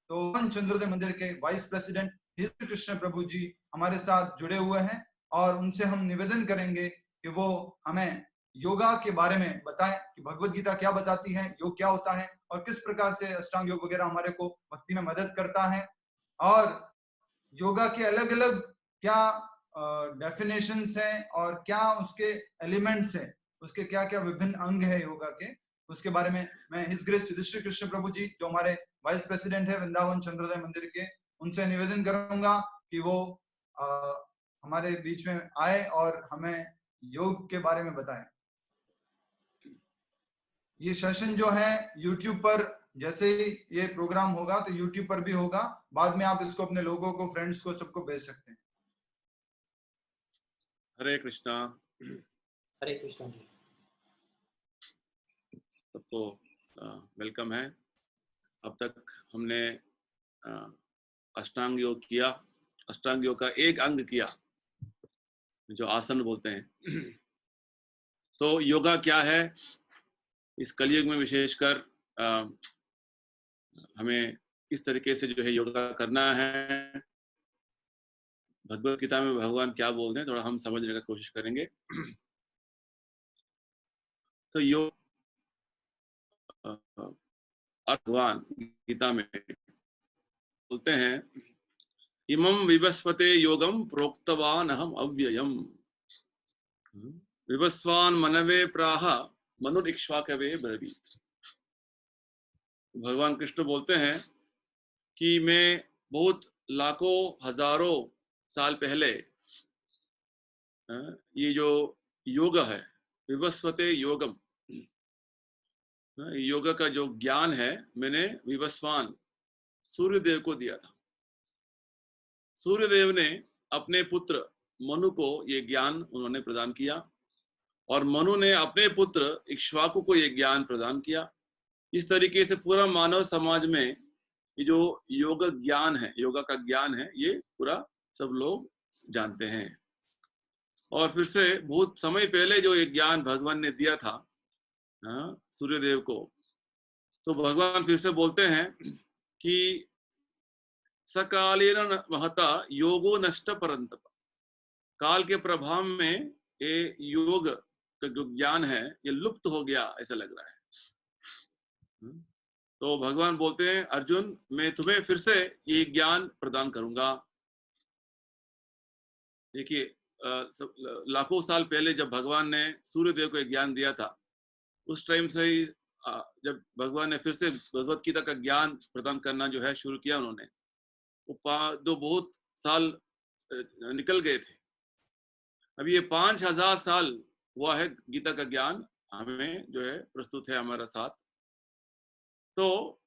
तो चंद्रोदय मंदिर के वाइस प्रेसिडेंट श्री कृष्ण प्रभु जी हमारे साथ जुड़े हुए हैं, और उनसे हम निवेदन करेंगे कि वो हमें योगा के बारे में बताएं कि भगवत गीता क्या बताती है, योग क्या होता है, और किस प्रकार से अष्टांग योग वगैरह हमारे को भक्ति में मदद करता है, और योगा के अलग अलग क्या डेफिनेशंस हैं, और क्या उसके एलिमेंट्स हैं, उसके क्या क्या विभिन्न अंग है योगा के, उसके बारे में मैं हिज ग्रेस युधिष्ठिर कृष्ण प्रभु जी, जो हमारे वाइस प्रेसिडेंट है वृंदावन चंद्रोदय मंदिर के, उनसे निवेदन करूंगा कि वो हमारे बीच में आए और हमें योग के बारे में बताएं। ये सेशन जो है YouTube पर, जैसे ही ये प्रोग्राम होगा तो YouTube पर भी होगा, बाद में आप इसको अपने लोगों को, फ्रेंड्स को, सबको भेज सकते हैं।
हरे कृष्णा।
हरे कृष्णा जी।
सबको वेलकम है। अब तक हमने अष्टांग योग किया, अष्टांग योग का एक अंग किया जो आसन बोलते हैं। तो योगा क्या है, इस कलयुग में विशेषकर हमें किस तरीके से जो है योगा करना है, भगवत गीता में भगवान क्या बोलते हैं, थोड़ा हम समझने का कोशिश करेंगे। तो योग भगवान गीता में बोलते हैं, इमं विवस्वते योगम प्रोक्तवान अहम अव्ययम विवस्वान मनवे प्राह मनुरिक्ष्वाकवे ब्रवीत। भगवान कृष्ण बोलते हैं कि मैं बहुत लाखों हजारों साल पहले ये जो योग है, विवस्वते योगम, योग का जो ज्ञान है मैंने विवस्वान सूर्यदेव को दिया था। सूर्यदेव ने अपने पुत्र मनु को ये ज्ञान उन्होंने प्रदान किया और मनु ने अपने पुत्र इक्ष्वाकु को ये ज्ञान प्रदान किया। इस तरीके से पूरा मानव समाज में ये जो योग ज्ञान है, योगा का ज्ञान है, ये पूरा सब लोग जानते हैं। और फिर से बहुत समय पहले जो ये ज्ञान भगवान ने दिया था सूर्यदेव को, तो भगवान फिर से बोलते हैं कि सकालीन महता योगो नष्ट परंतप, काल के प्रभाव में ये योग का जो ज्ञान है ये लुप्त हो गया ऐसा लग रहा है। तो भगवान बोलते हैं अर्जुन, मैं तुम्हें फिर से ये ज्ञान प्रदान करूंगा। देखिए लाखों साल पहले जब भगवान ने सूर्यदेव को ज्ञान दिया था, उस टाइम से ही जब भगवान ने फिर से भगवत गीता का ज्ञान प्रदान करना जो है शुरू किया उन्होंने, वो बहुत साल निकल गए थे। अभी ये 5000 साल हुआ है गीता का ज्ञान हमें जो है प्रस्तुत है हमारा साथ। तो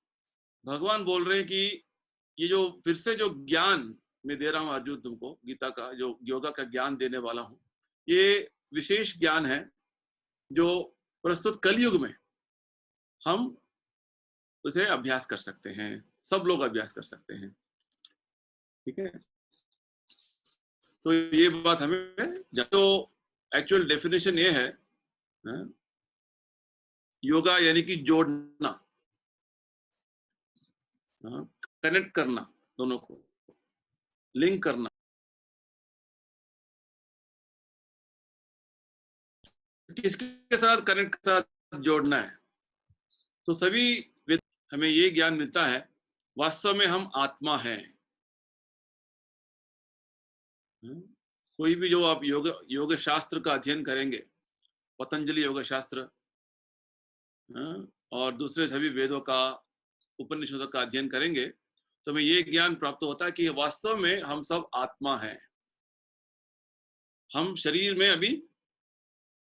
भगवान बोल रहे हैं कि ये जो फिर से जो ज्ञान मैं दे रहा हूं अर्जुन तुमको, गीता का जो योगा का ज्ञान देने वाला हूं, ये विशेष ज्ञान है जो प्रस्तुत कलयुग में हम उसे अभ्यास कर सकते हैं, सब लोग अभ्यास कर सकते हैं। ठीक है, तो ये बात हमें जो एक्चुअल डेफिनेशन ये है, योगा यानी कि जोड़ना, कनेक्ट करना, दोनों को लिंक करना। किसके साथ कनेक्ट के साथ जोड़ना है? तो सभी हमें ये ज्ञान मिलता है वास्तव में हम आत्मा हैं। कोई भी जो आप योग शास्त्र का अध्ययन करेंगे, पतंजलि योग शास्त्र और दूसरे सभी वेदों का, उपनिषदों का अध्ययन करेंगे, तो हमें ये ज्ञान प्राप्त होता है कि वास्तव में हम सब आत्मा हैं। हम शरीर में अभी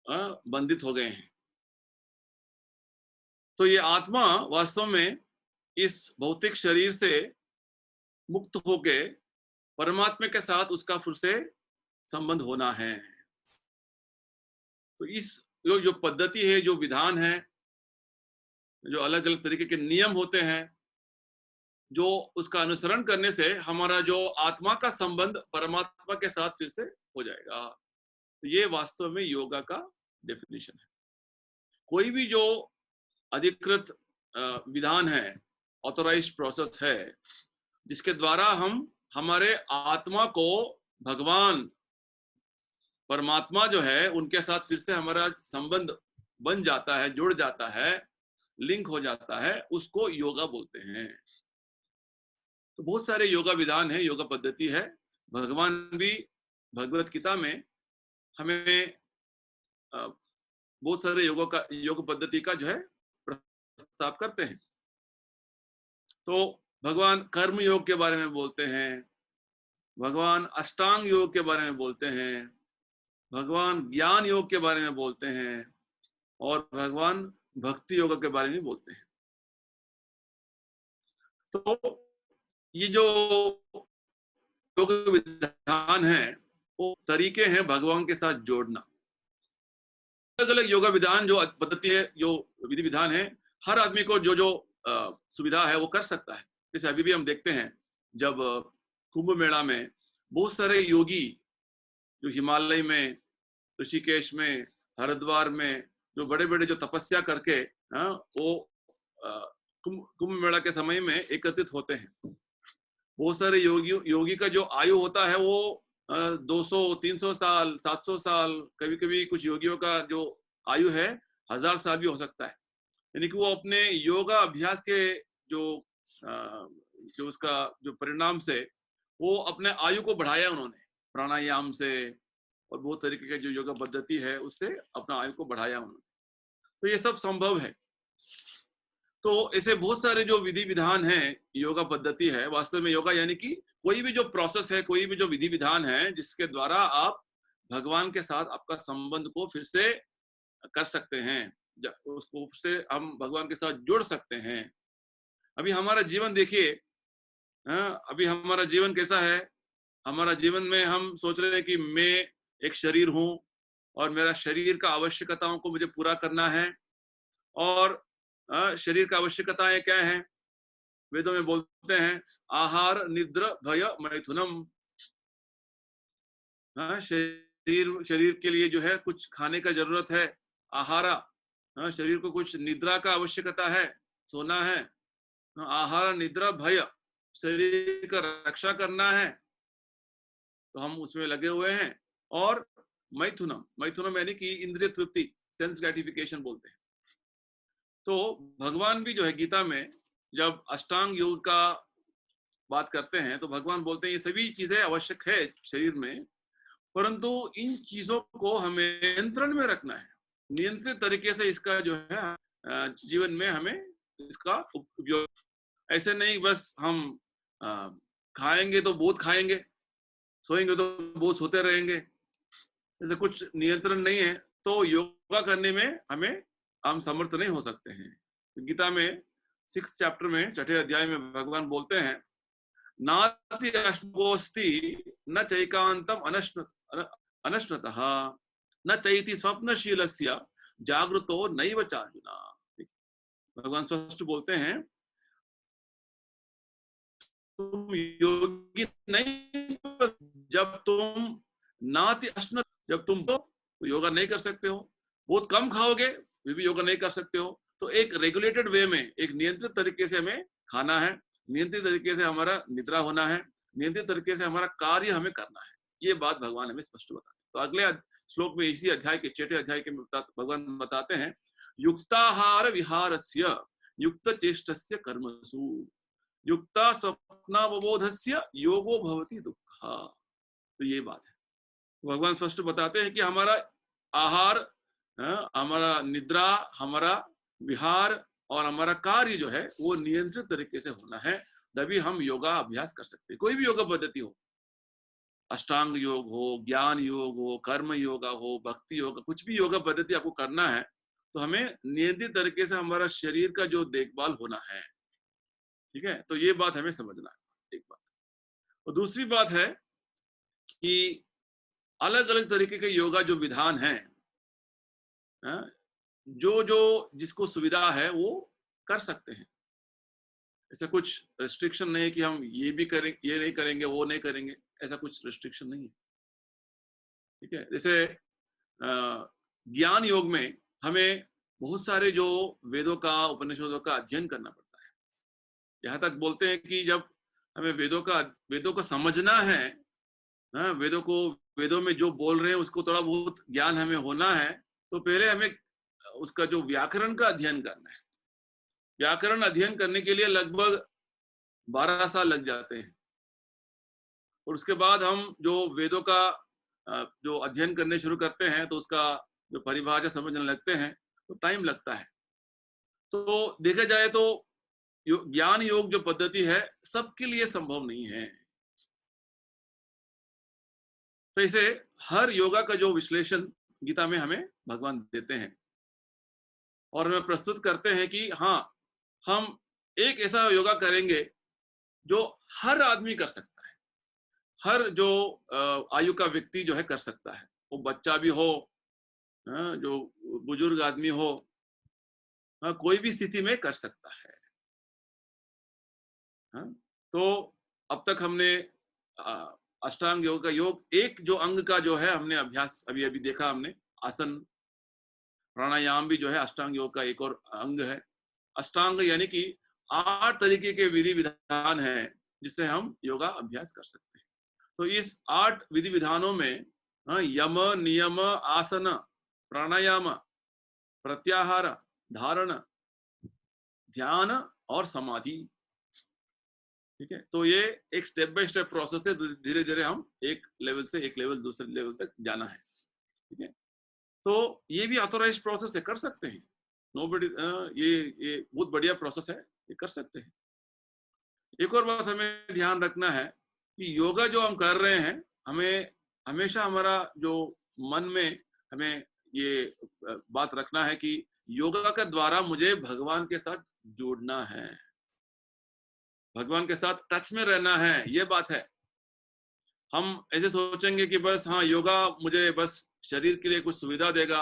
बंधित हो गए हैं। तो ये आत्मा वास्तव में इस भौतिक शरीर से मुक्त होके परमात्मा के साथ उसका फिर से संबंध होना है। तो इस जो पद्धति है, जो विधान है, जो अलग अलग तरीके के नियम होते हैं, जो उसका अनुसरण करने से हमारा जो आत्मा का संबंध परमात्मा के साथ फिर से हो जाएगा। तो ये वास्तव में योगा का डेफिनेशन है। कोई भी जो अधिकृत विधान है, ऑथोराइज्ड प्रोसेस है, जिसके द्वारा हम हमारे आत्मा को भगवान परमात्मा जो है उनके साथ फिर से हमारा संबंध बन जाता है, जुड़ जाता है, लिंक हो जाता है, उसको योगा बोलते हैं। तो बहुत सारे योगा विधान है, योगा पद्धति है। भगवान भी भगवत गीता में हमें बहुत सारे योग पद्धति का जो है प्रस्ताव करते हैं। तो भगवान कर्म योग के बारे में बोलते हैं, भगवान अष्टांग योग के बारे में बोलते हैं, भगवान ज्ञान योग के बारे में बोलते हैं और भगवान भक्ति योग के बारे में बोलते हैं। तो ये जो योग विधान है वो तरीके हैं भगवान के साथ जोड़ना। अलग अलग योगा विधान जो पद्धति है, जो विधि विधान है, हर आदमी को जो जो सुविधा है वो कर सकता है। जैसे अभी भी हम देखते हैं जब कुंभ मेला में बहुत सारे योगी जो हिमालय में, ऋषिकेश में, हरिद्वार में जो बड़े बड़े जो तपस्या करके वो कुंभ मेला के समय में एकत्रित होते हैं। बहुत सारे योगी का जो आयु होता है वो 200, 300 साल, 700 साल, कभी कभी कुछ योगियों का जो आयु है 1000 साल भी हो सकता है। यानी कि वो अपने योगा अभ्यास के जो उसका जो परिणाम से वो अपने आयु को बढ़ाया उन्होंने, प्राणायाम से और बहुत तरीके के जो योगा पद्धति है उससे अपना आयु को बढ़ाया उन्होंने। तो ये सब संभव है। तो ऐसे बहुत सारे जो विधि विधान है, योगा पद्धति है। वास्तव में योगा यानी कि कोई भी जो प्रोसेस है, कोई भी जो विधि विधान है जिसके द्वारा आप भगवान के साथ आपका संबंध को फिर से कर सकते हैं, उसको से हम भगवान के साथ जुड़ सकते हैं। अभी हमारा जीवन देखिए, अभी हमारा जीवन कैसा है? हमारा जीवन में हम सोच रहे हैं कि मैं एक शरीर हूं और मेरा शरीर का आवश्यकताओं को मुझे पूरा करना है। और शरीर का आवश्यकताएं क्या हैं? वेदों में बोलते हैं आहार निद्र भय मैथुनम। शरीर के लिए जो है कुछ खाने का जरूरत है, आहारा। शरीर को कुछ निद्रा का आवश्यकता है, सोना है। आहार निद्रा भय, शरीर का रक्षा करना है, तो हम उसमें लगे हुए हैं। और मैथुनम, मैथुनम यानी कि इंद्रिय तृप्ति, सेंस ग्रेटिफिकेशन बोलते हैं। तो भगवान भी जो है गीता में जब अष्टांग योग का बात करते हैं तो भगवान बोलते हैं ये सभी चीजें आवश्यक है शरीर में, परंतु इन चीजों को हमें नियंत्रण में रखना है। नियंत्रित तरीके से इसका जो है जीवन में हमें इसका उपयोग, ऐसे नहीं बस हम खाएंगे तो बहुत खाएंगे, सोएंगे तो बहुत सोते रहेंगे, ऐसे कुछ नियंत्रण नहीं है तो योगा करने में हम समर्थ नहीं हो सकते हैं। गीता में 6th चैप्टर में 6ठे अध्याय में भगवान बोलते हैं नाति अष्टगोस्ति न चैकांतम अनश्नतः न चैति स्वप्नशीलस्य जागृतो नैव चार्जुना। भगवान स्पष्ट बोलते हैं तुम योगी नहीं जब तुम नाति अश्न, जब तुम तो योगा नहीं कर सकते हो, बहुत कम खाओगे फिर भी योगा नहीं कर सकते हो। तो एक रेगुलेटेड वे में, एक नियंत्रित तरीके से हमें खाना है, नियंत्रित तरीके से हमारा निद्रा होना है, नियंत्रित तरीके से हमारा कार्य हमें करना है। ये बात भगवान हमें स्पष्ट बताते हैं। तो अगले श्लोक में इसी अध्याय के 6ठे अध्याय के भगवान बताते हैं युक्ताहार विहारस्य युक्त चेष्टस्य कर्मसु युक्ता स्वप्नावबोधस्य योगो भवति दुःखः। तो ये बात है, भगवान स्पष्ट बताते हैं कि हमारा आहार, हमारा निद्रा, हमारा विहार और हमारा कार्य जो है वो नियंत्रित तरीके से होना है, तभी हम योगा अभ्यास कर सकते हैं। कोई भी योगा पद्धति हो, अष्टांग योग हो, ज्ञान योग हो, कर्म योगा हो, भक्ति योगा, कुछ भी योगा पद्धति आपको करना है तो हमें नियंत्रित तरीके से हमारा शरीर का जो देखभाल होना है। ठीक है, तो ये बात हमें समझना है, एक बात। और दूसरी बात है कि अलग अलग तरीके के योगा जो विधान हैं, जो जिसको सुविधा है वो कर सकते हैं। ऐसा कुछ रेस्ट्रिक्शन नहीं है कि हम ये भी करें, ये नहीं करेंगे, वो नहीं करेंगे, ऐसा कुछ रेस्ट्रिक्शन नहीं है। ठीक है, जैसे ज्ञान योग में हमें बहुत सारे जो वेदों का, उपनिषदों का अध्ययन करना पड़ता है। यहाँ तक बोलते हैं कि जब हमें वेदों को समझना है, वेदों में जो बोल रहे हैं उसको थोड़ा बहुत ज्ञान हमें होना है, तो पहले हमें उसका जो व्याकरण का अध्ययन करना है। व्याकरण अध्ययन करने के लिए लगभग 12 साल लग जाते हैं, और उसके बाद हम जो वेदों का जो अध्ययन करने शुरू करते हैं तो उसका जो परिभाषा समझने लगते हैं तो टाइम लगता है। तो देखा जाए तो ज्ञान योग जो पद्धति है सबके लिए संभव नहीं है। तो इसे हर योगा का जो विश्लेषण गीता में हमें भगवान देते हैं और हमें प्रस्तुत करते हैं कि हाँ, हम एक ऐसा योगा करेंगे जो हर आदमी कर सकता है, हर जो आयु का व्यक्ति जो है कर सकता है, वो बच्चा भी हो, जो बुजुर्ग आदमी हो, कोई भी स्थिति में कर सकता है। तो अब तक हमने अष्टांग योग का एक जो अंग का जो है हमने अभ्यास अभी देखा हमने, आसन प्राणायाम भी जो है अष्टांग योग का एक और अंग है। अष्टांग यानी कि 8 तरीके के विधि विधान है जिससे हम योगा अभ्यास कर सकते हैं। तो इस 8 विधि विधानों में यम, नियम, आसन, प्राणायाम, प्रत्याहार, धारण, ध्यान और समाधि। ठीक है, तो ये एक स्टेप बाय स्टेप प्रोसेस है, धीरे धीरे हम एक लेवल से एक लेवल दूसरे लेवल तक जाना है। ठीक है, तो ये भी ऑथोराइज्ड प्रोसेस है, कर सकते हैं। नोबडी, ये बहुत बढ़िया प्रोसेस है, ये कर सकते हैं। एक और बात हमें ध्यान रखना है कि योगा जो हम कर रहे हैं, हमें हमेशा हमारा जो मन में हमें ये बात रखना है कि योगा के द्वारा मुझे भगवान के साथ जुड़ना है, भगवान के साथ टच में रहना है, ये बात है। हम ऐसे सोचेंगे कि बस हाँ योगा मुझे बस शरीर के लिए कुछ सुविधा देगा,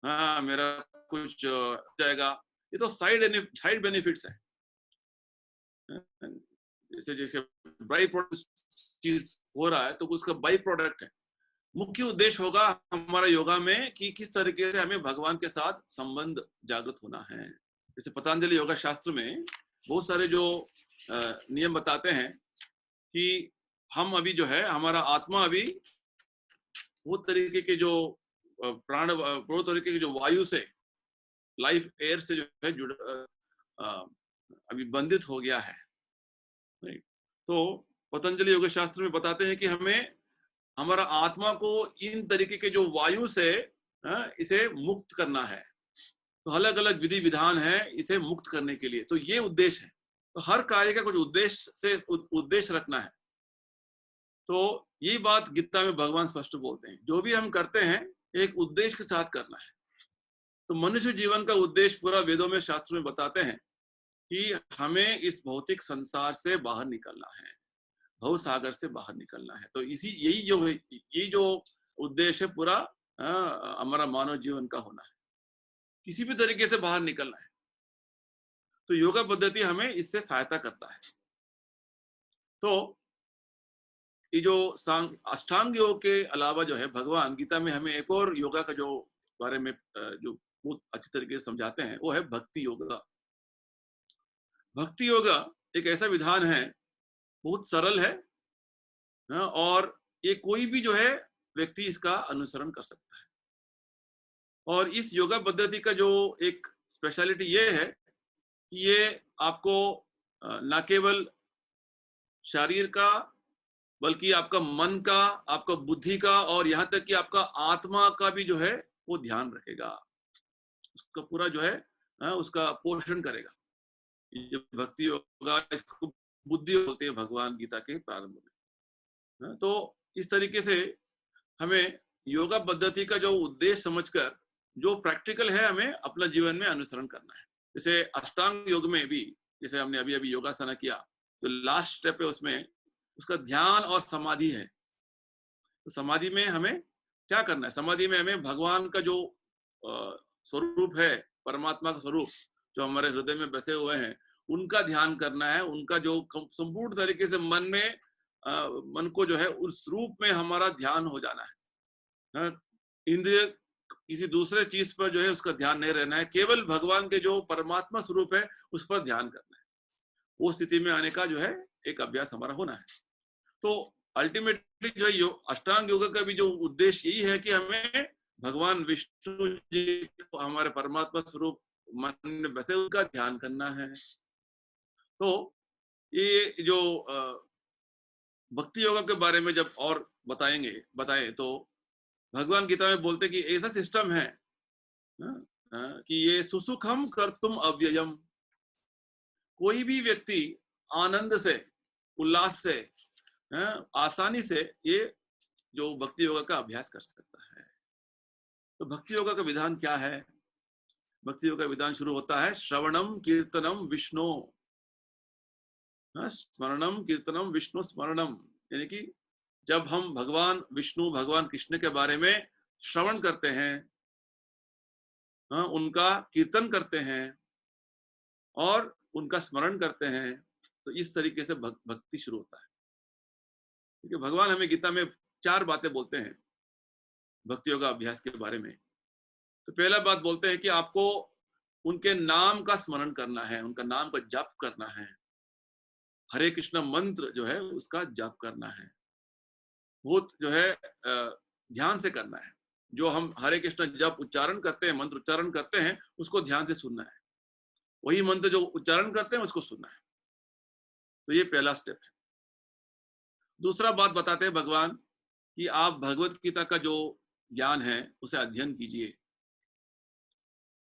हाँ मेरा कुछ जाएगा, ये तो साइड बेनिफिट्स है। जैसे जैसे बाई प्रोडक्ट चीज हो रहा है तो उसका बाई प्रोडक्ट है। मुख्य उद्देश्य होगा हमारा योगा में कि किस तरीके से हमें भगवान के साथ संबंध जागृत होना है। जैसे पतंजलि योगा शास्त्र में बहुत सारे जो नियम बताते हैं कि हम अभी जो है हमारा आत्मा अभी बहुत तरीके के जो प्राण बहुत तरीके के जो वायु से, लाइफ एयर से जो है जुड़ अभी बंधित हो गया है। तो पतंजलि योग शास्त्र में बताते हैं कि हमें हमारा आत्मा को इन तरीके के जो वायु से इसे मुक्त करना है। तो अलग अलग विधि विधान है इसे मुक्त करने के लिए। तो ये उद्देश्य है। तो हर कार्य का कुछ उद्देश्य से उद्देश्य रखना है। तो ये बात गीता में भगवान स्पष्ट बोलते हैं, जो भी हम करते हैं एक उद्देश्य के साथ करना है। तो मनुष्य जीवन का उद्देश्य पूरा वेदों में, शास्त्रों में बताते हैं कि हमें इस भौतिक संसार से बाहर निकलना है, भव सागर से बाहर निकलना है। तो यही जो उद्देश्य है पूरा हमारा मानव जीवन का होना है, किसी भी तरीके से बाहर निकलना है। तो योगा पद्धति हमें इससे सहायता करता है। तो ये जो अष्टांग योग के अलावा जो है भगवान गीता में हमें एक और योगा का जो बारे में जो बहुत अच्छी तरीके से समझाते हैं वो है भक्ति योगा। भक्ति योगा एक ऐसा विधान है, बहुत सरल है, और ये कोई भी जो है व्यक्ति इसका अनुसरण कर सकता है। और इस योगा पद्धति का जो एक स्पेशलिटी ये है कि ये आपको न केवल शरीर का बल्कि आपका मन का, आपका बुद्धि का और यहाँ तक कि आपका आत्मा का भी जो है वो ध्यान रखेगा, उसका पूरा जो है उसका पोषण करेगा। ये भक्ति योगा, इसको बुद्धि बोलते हैं भगवान गीता के प्रारंभ में। तो इस तरीके से हमें योगा पद्धति का जो उद्देश्य समझकर जो प्रैक्टिकल है हमें अपना जीवन में अनुसरण करना है। जैसे अष्टांग योग में भी, जैसे हमने अभी अभी योगासना किया, तो लास्ट स्टेप है उसमें उसका ध्यान और समाधि है। तो समाधि में हमें क्या करना है? समाधि में हमें भगवान का जो स्वरूप है, परमात्मा का स्वरूप जो हमारे हृदय में बसे हुए हैं, उनका ध्यान करना है। उनका जो संपूर्ण तरीके से मन को जो है उस रूप में हमारा ध्यान हो जाना है। इंद्रिय किसी दूसरे चीज पर जो है उसका ध्यान नहीं रहना है, केवल भगवान के जो परमात्मा स्वरूप है उस पर ध्यान करना है। वो स्थिति में आने का जो है एक अभ्यास हमारा होना है। तो अल्टीमेटली जो है अष्टांग योग का भी जो उद्देश्य यही है कि हमें भगवान विष्णु जी को, हमारे परमात्मा स्वरूप मन में बसे, उनका ध्यान करना है। तो ये जो भक्ति योगा के बारे में जब और बताएं तो भगवान गीता में बोलते कि ऐसा सिस्टम है कि ये सुसुखम कर्तुम अव्ययम। कोई भी व्यक्ति आनंद से, उल्लास से, आसानी से ये जो भक्ति योगा का अभ्यास कर सकता है। तो भक्ति योगा का विधान क्या है? भक्ति योगा का विधान शुरू होता है श्रवणम कीर्तनम विष्णु, स्मरणम कीर्तनम विष्णु स्मरणम। यानी कि जब हम भगवान विष्णु, भगवान कृष्ण के बारे में श्रवण करते हैं, उनका कीर्तन करते हैं और उनका स्मरण करते हैं, तो इस तरीके से भक्ति शुरू होता है। क्योंकि भगवान हमें गीता में 4 बातें बोलते हैं भक्ति योगा अभ्यास के बारे में। तो पहला बात बोलते हैं कि आपको उनके नाम का स्मरण करना है, उनका नाम का जप करना है। हरे कृष्ण मंत्र जो है उसका जप करना है, बहुत जो है ध्यान से करना है। जो हम हरे कृष्ण जप उच्चारण करते हैं, मंत्र उच्चारण करते हैं, उसको ध्यान से सुनना है। वही मंत्र जो उच्चारण करते हैं उसको सुनना है। तो ये पहला स्टेप है। दूसरा बात बताते हैं भगवान कि आप भगवत गीता का जो ज्ञान है उसे अध्ययन कीजिए।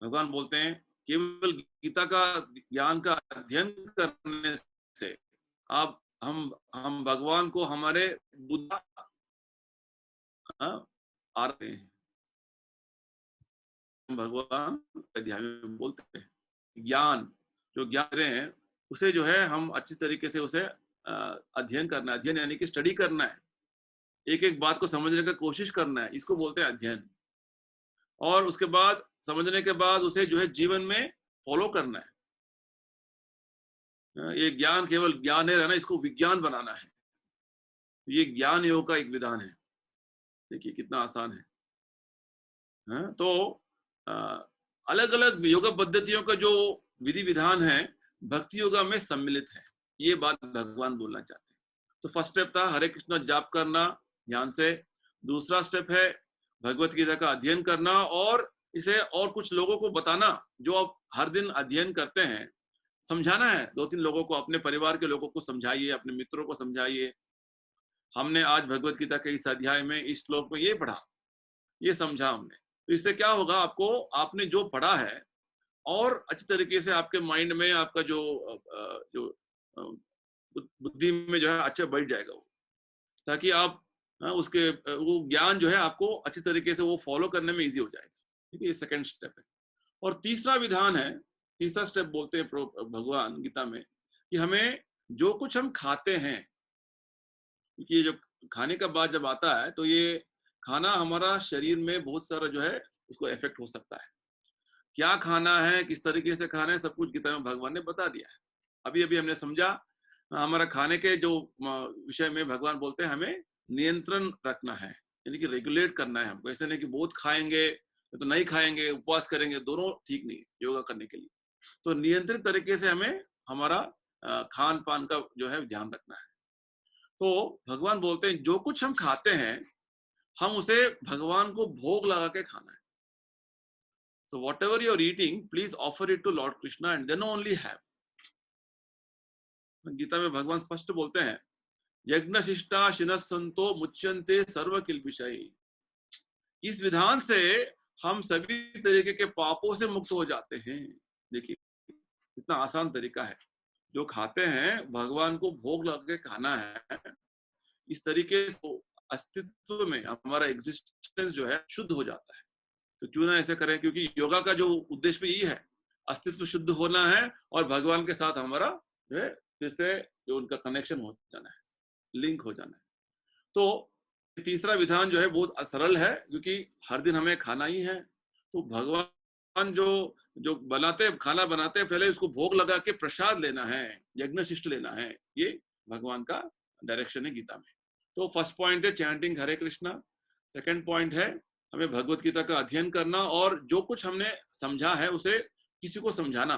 भगवान बोलते हैं केवल गीता का ज्ञान का अध्ययन करने से आप हम भगवान को हमारे बुद्ध आ रहे हैं, भगवान अध्याय में बोलते हैं ज्ञान, जो ज्ञान रहे हैं उसे जो है हम अच्छी तरीके से उसे अध्ययन करना है। अध्ययन यानी कि स्टडी करना है, एक एक बात को समझने का कोशिश करना है, इसको बोलते हैं अध्ययन। और उसके बाद समझने के बाद उसे जो है जीवन में फॉलो करना है। ये ज्ञान केवल ज्ञान है ना, इसको विज्ञान बनाना है। ये ज्ञान योग का एक विधान है। देखिए कितना आसान है। तो अलग अलग योग पद्धतियों का जो विधि विधान है भक्ति योगा में सम्मिलित है, ये बात भगवान बोलना चाहते हैं। तो फर्स्ट स्टेप था हरे कृष्ण जाप करना ध्यान से। दूसरा स्टेप है भगवत गीता का अध्ययन करना और इसे और कुछ लोगों को बताना, जो आप हर दिन अध्ययन करते हैं, समझाना है। 2-3 लोगों को, अपने परिवार के लोगों को समझाइए, अपने मित्रों को समझाइए। हमने आज भगवत गीता के इस अध्याय में इस श्लोक में ये पढ़ा, ये समझा हमने। तो इससे क्या होगा, आपको आपने जो पढ़ा है और अच्छी तरीके से आपके माइंड में आपका जो बुद्धि में जो है अच्छा बैठ जाएगा वो, ताकि आप उसके वो ज्ञान जो है आपको अच्छी तरीके से वो फॉलो करने में इजी हो जाएगा। ठीक है, ये सेकंड स्टेप है। और तीसरा विधान है, तीसरा स्टेप बोलते हैं भगवान गीता में कि हमें जो कुछ हम खाते हैं, क्योंकि ये जो खाने का बात जब आता है तो ये खाना हमारा शरीर में बहुत सारा जो है उसको इफेक्ट हो सकता है। क्या खाना है, किस तरीके से खाना है, सब कुछ गीता में भगवान ने बता दिया है। अभी अभी हमने समझा, हमारा खाने के जो विषय में भगवान बोलते हैं हमें नियंत्रण रखना है, यानी कि रेगुलेट करना है हमको। ऐसे नहीं कि बहुत खाएंगे तो नहीं खाएंगे, उपवास करेंगे, दोनों ठीक नहीं है योगा करने के लिए। तो नियंत्रित तरीके से हमें हमारा खान पान का जो है ध्यान रखना है। तो भगवान बोलते हैं जो कुछ हम खाते हैं हम उसे भगवान को भोग लगा के खाना है। So whatever you are eating, please offer it to Lord Krishna and then only have. Gita में भगवान स्पष्ट बोलते हैं यज्ञ शिष्टा शिनः संतो मुच्यन्ते सर्व किल्बिषैः। इस विधान से हम सभी तरीके के पापों से मुक्त हो जाते हैं। देखिए कितना आसान तरीका है। जो खाते हैं भगवान को भोग लगा के खाना है, इस तरीके से अस्तित्व में हमारा एग्जिस्टेंस जो है शुद्ध हो जाता है। तो क्यों ना ऐसे करें, क्योंकि योगा का जो उद्देश्य भी यही है, अस्तित्व शुद्ध होना है और भगवान के साथ हमारा जो है फिर से जो उनका कनेक्शन हो जाना है, लिंक हो जाना है। तो तीसरा विधान जो है बहुत सरल है, क्योंकि हर दिन हमें खाना ही है। तो भगवान जो बनाते खाना बनाते हैं पहले उसको भोग लगा के प्रसाद लेना है, यज्ञ शिष्ट लेना है। ये भगवान का डायरेक्शन है गीता में। तो फर्स्ट पॉइंट है chanting Hare Krishna. Second point है हमें भगवत गीता का अध्ययन करना और जो कुछ हमने समझा है उसे किसी को समझाना।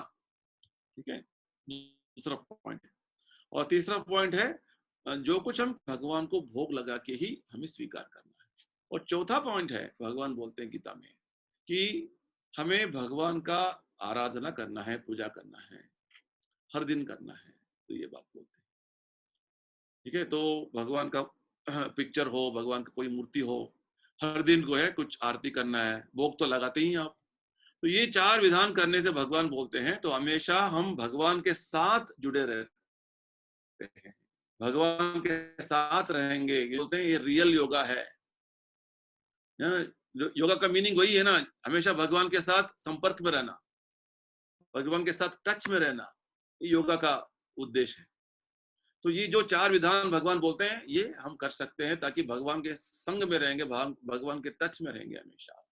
ठीक है, दूसरा पॉइंट है। और तीसरा पॉइंट है जो कुछ हम भगवान को भोग लगा के ही हमें स्वीकार करना है। और चौथा पॉइंट है भगवान बोलते हैं गीता में कि हमें भगवान का आराधना करना है, पूजा करना है, हर दिन करना है। तो ये बात बोलते हैं। ठीक है, तो भगवान का पिक्चर हो, भगवान की कोई मूर्ति हो, हर दिन को है कुछ आरती करना है, भोग तो लगाते ही आप। तो ये 4 विधान करने से भगवान बोलते हैं तो हमेशा हम भगवान के साथ जुड़े रहते हैं, भगवान के साथ रहेंगे। बोलते हैं ये रियल योगा है। योगा का मीनिंग वही है ना, हमेशा भगवान के साथ संपर्क में रहना, भगवान के साथ टच में रहना, ये योगा का उद्देश्य है। तो ये जो 4 विधान भगवान बोलते हैं ये हम कर सकते हैं ताकि भगवान के संग में रहेंगे, भगवान के टच में रहेंगे हमेशा।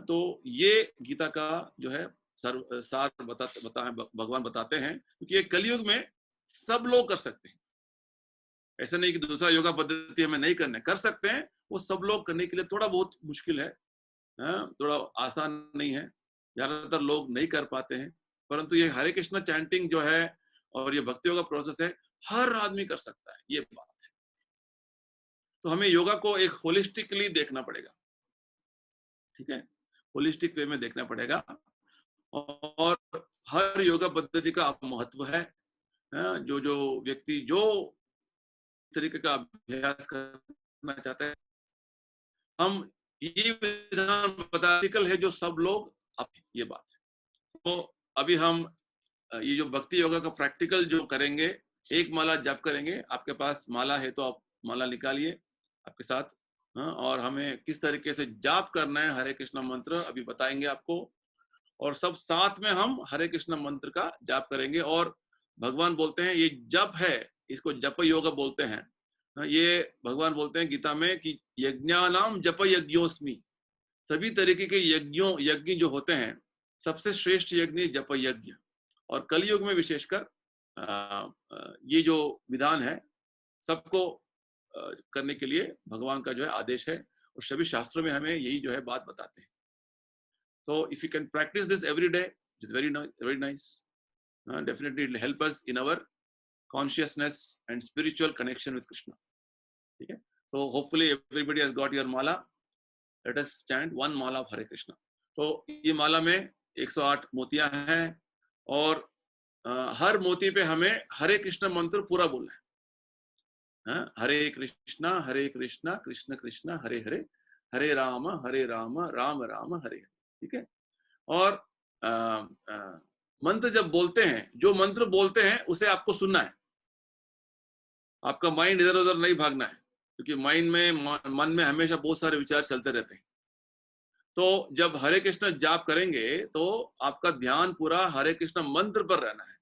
तो ये गीता का जो है सार भगवान बताते हैं, क्योंकि ये कलयुग में सब लोग कर सकते हैं। ऐसा नहीं कि दूसरा योगा पद्धति हमें नहीं करना, कर सकते हैं। वो सब लोग करने के लिए थोड़ा बहुत मुश्किल है, थोड़ा आसान नहीं है, ज्यादातर लोग नहीं कर पाते हैं। परंतु ये हरे कृष्ण चैंटिंग जो है और ये भक्ति योगा प्रोसेस है, हर आदमी कर सकता है, ये बात है। तो हमें योगा को एक होलिस्टिकली देखना पड़ेगा। ठीक है, होलिस्टिक वे में देखना पड़ेगा और हर योगा पद्धति का महत्व है। जो व्यक्ति जो तरीके का अभ्यास करना चाहता है, हम ये विधान है जो सब लोग, ये बात है। तो अभी हम ये जो भक्ति योगा का प्रैक्टिकल जो करेंगे, एक माला जप करेंगे। आपके पास माला है तो आप माला निकालिए आपके साथ, और हमें किस तरीके से जाप करना है हरे कृष्णा मंत्र अभी बताएंगे आपको, और सब साथ में हम हरे कृष्णा मंत्र का जाप करेंगे। और भगवान बोलते हैं ये जप है, इसको जप योग बोलते हैं। ये भगवान बोलते हैं गीता में कि यज्ञानाम जप यज्ञोस्मि, सभी तरीके के यज्ञ जो होते हैं सबसे श्रेष्ठ यज्ञ जप यज्ञ। और कलयुग में विशेषकर ये जो विधान है सबको करने के लिए भगवान का जो है आदेश है, और सभी शास्त्रों में हमें यही जो है बात बताते हैं। So if you can practice this every day, it is very nice. Definitely it will help us in our consciousness and spiritual connection with Krishna. Okay? So hopefully everybody has got your mala. Let us chant one mala of Hare Krishna. तो ये माला में 108 मोतियां हैं, और हर मोती पे हमें हरे कृष्ण मंत्र पूरा बोलना है। हरे कृष्णा कृष्ण कृष्ण हरे हरे, हरे राम राम राम हरे हरे। ठीक है। और मंत्र जब बोलते हैं, जो मंत्र बोलते हैं उसे आपको सुनना है, आपका माइंड इधर उधर नहीं भागना है, क्योंकि माइंड में मन में हमेशा बहुत सारे विचार चलते रहते हैं। तो जब हरे कृष्ण जाप करेंगे तो आपका ध्यान पूरा हरे कृष्ण मंत्र पर रहना है।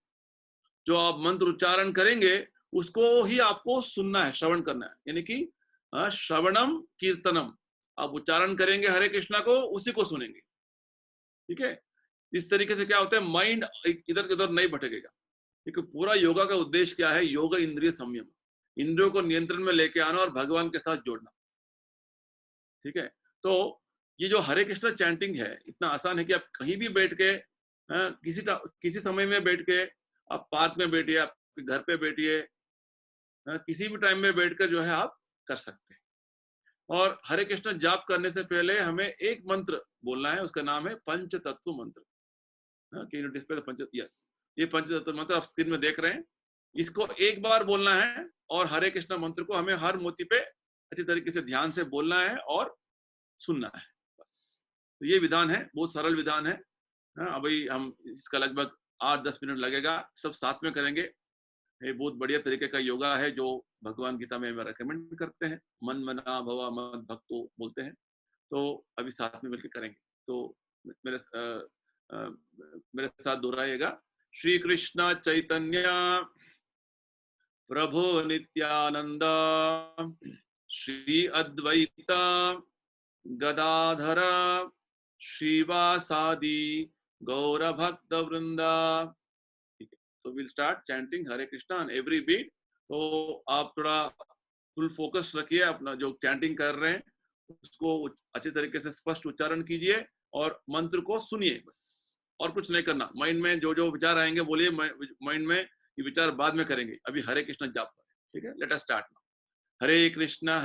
जो आप मंत्र उच्चारण करेंगे उसको ही आपको सुनना है, श्रवण करना है, यानी कि श्रवणम कीर्तनम। आप उच्चारण करेंगे हरे कृष्णा को, उसी को सुनेंगे। ठीक है। इस तरीके से क्या होता है, माइंड इधर उधर नहीं भटकेगा। क्योंकि पूरा योगा का उद्देश्य क्या है, योग इंद्रिय संयम, इंद्रियों को नियंत्रण में लेके आना और भगवान के साथ जोड़ना। ठीक है। तो ये जो हरे कृष्ण चैंटिंग है इतना आसान है कि आप कहीं भी बैठ के, किसी समय में बैठ के, आप पार्क में बैठिए, आप घर पे बैठिए, किसी भी टाइम में बैठकर जो है आप कर सकते हैं। और हरे कृष्ण जाप करने से पहले हमें एक मंत्र बोलना है, उसका नाम है पंच तत्व मंत्र। यस, ये पंच तत्व मंत्र आप स्क्रीन में देख रहे हैं। इसको एक बार बोलना है, और हरे कृष्ण मंत्र को हमें हर मोती पे अच्छी तरीके से ध्यान से बोलना है और सुनना है, बस। तो ये विधान है, बहुत सरल विधान है। अभी हम इसका लगभग 8-10 मिनट लगेगा, सब साथ में करेंगे। ये बहुत बढ़िया तरीके का योगा है जो भगवान गीता में हमें रेकमेंड करते हैं। मन मना भवा मद भक्तो बोलते हैं। तो अभी साथ में मिलकर करेंगे। तो मेरे साथ दोहराइएगा। श्री कृष्ण चैतन्य प्रभु नित्यानंद, श्री अद्वैत गदाधर श्रीवासादि गौर भक्त वृंदा। तो will start chanting Hare Krishna on every beat. तो आप थोड़ा फुल फोकस रखिए, अपना जो चैंटिंग कर रहे हैं उसको अच्छे तरीके से स्पष्ट उच्चारण कीजिए और मंत्र को सुनिए, बस, और कुछ नहीं करना। माइंड में जो जो विचार आएंगे बोलिए, माइंड में ये विचार बाद में करेंगे, अभी हरे कृष्ण जाप करें। ठीक है, लेट अस स्टार्ट नाउ। हरे कृष्णा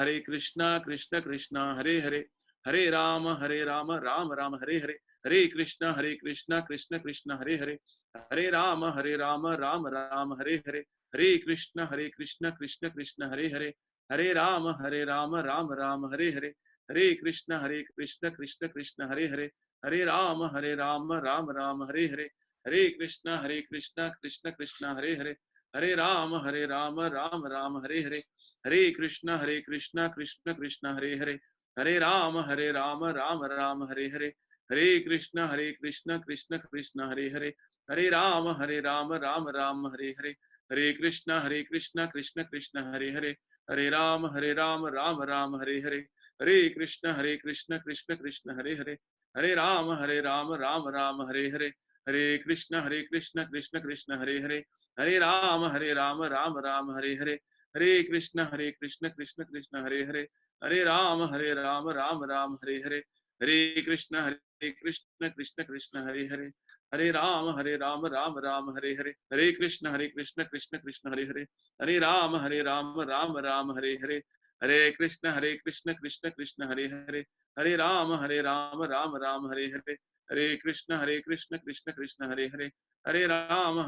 कृष्ण कृष्ण हरे हरे, हरे राम राम राम हरे हरे, हरे कृष्णा कृष्ण कृष्ण हरे हरे, हरे राम राम राम हरे हरे, हरे कृष्ण कृष्ण कृष्ण हरे हरे, हरे राम राम राम हरे हरे, हरे कृष्ण कृष्ण कृष्ण हरे हरे, हरे राम राम राम हरे हरे, हरे कृष्ण कृष्ण कृष्ण हरे हरे, हरे राम राम राम हरे हरे, हरे कृष्ण कृष्ण कृष्ण हरे हरे, हरे राम राम राम हरे हरे, हरे कृष्ण कृष्ण कृष्ण हरे हरे, हरे राम राम राम हरे हरे, हरे कृष्ण कृष्ण कृष्ण हरे हरे, हरे राम राम राम हरे हरे, हरे कृष्ण कृष्ण कृष्ण हरे हरे, हरे राम राम राम हरे हरे, हरे कृष्ण कृष्ण कृष्ण हरे हरे, हरे राम राम राम हरे हरे, हरे कृष्ण कृष्ण कृष्ण हरे हरे, हरे राम राम राम हरे हरे, हरे कृष्ण कृष्ण कृष्ण हरे हरे, हरे राम राम राम हरे हरे, हरे कृष्ण कृष्ण कृष्ण हरे हरे, हरे राम राम राम हरे हरे, हरे कृष्ण कृष्ण कृष्ण हरे हरे, हरे राम राम राम हरे हरे, हरे कृष्ण कृष्ण कृष्ण हरे हरे, हरे राम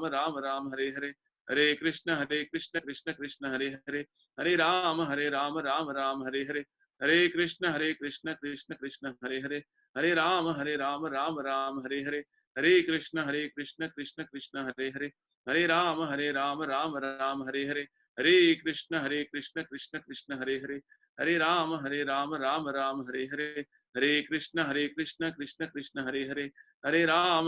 राम राम हरे हरे, हरे कृष्ण कृष्ण कृष्ण हरे हरे, हरे राम राम राम हरे हरे, हरे कृष्ण कृष्ण कृष्ण हरे हरे, हरे राम राम राम हरे हरे, हरे कृष्ण कृष्ण कृष्ण हरे हरे, हरे राम राम राम हरे हरे, हरे कृष्ण कृष्ण कृष्ण हरे हरे, हरे राम राम राम हरे हरे, हरे कृष्ण कृष्ण कृष्ण हरे हरे, हरे राम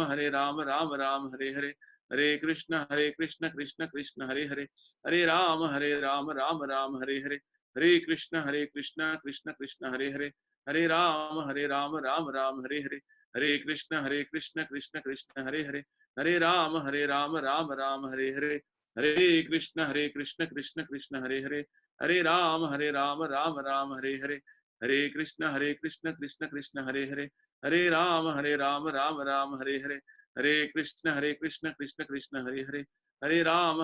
राम राम हरे हरे, हरे कृष्ण कृष्ण कृष्ण हरे हरे, हरे राम राम राम हरे हरे, हरे कृष्ण कृष्ण कृष्ण हरे हरे, हरे राम राम राम हरे हरे, हरे कृष्ण कृष्ण कृष्ण हरे हरे, हरे राम राम राम हरे हरे, हरे कृष्ण कृष्ण कृष्ण हरे हरे, हरे राम राम राम हरे हरे, हरे कृष्ण कृष्ण कृष्ण हरे हरे, हरे राम राम राम हरे हरे, हरे कृष्ण कृष्ण कृष्ण हरे हरे, हरे राम राम राम हरे हरे, हरे कृष्ण कृष्ण कृष्ण हरे हरे, हरे राम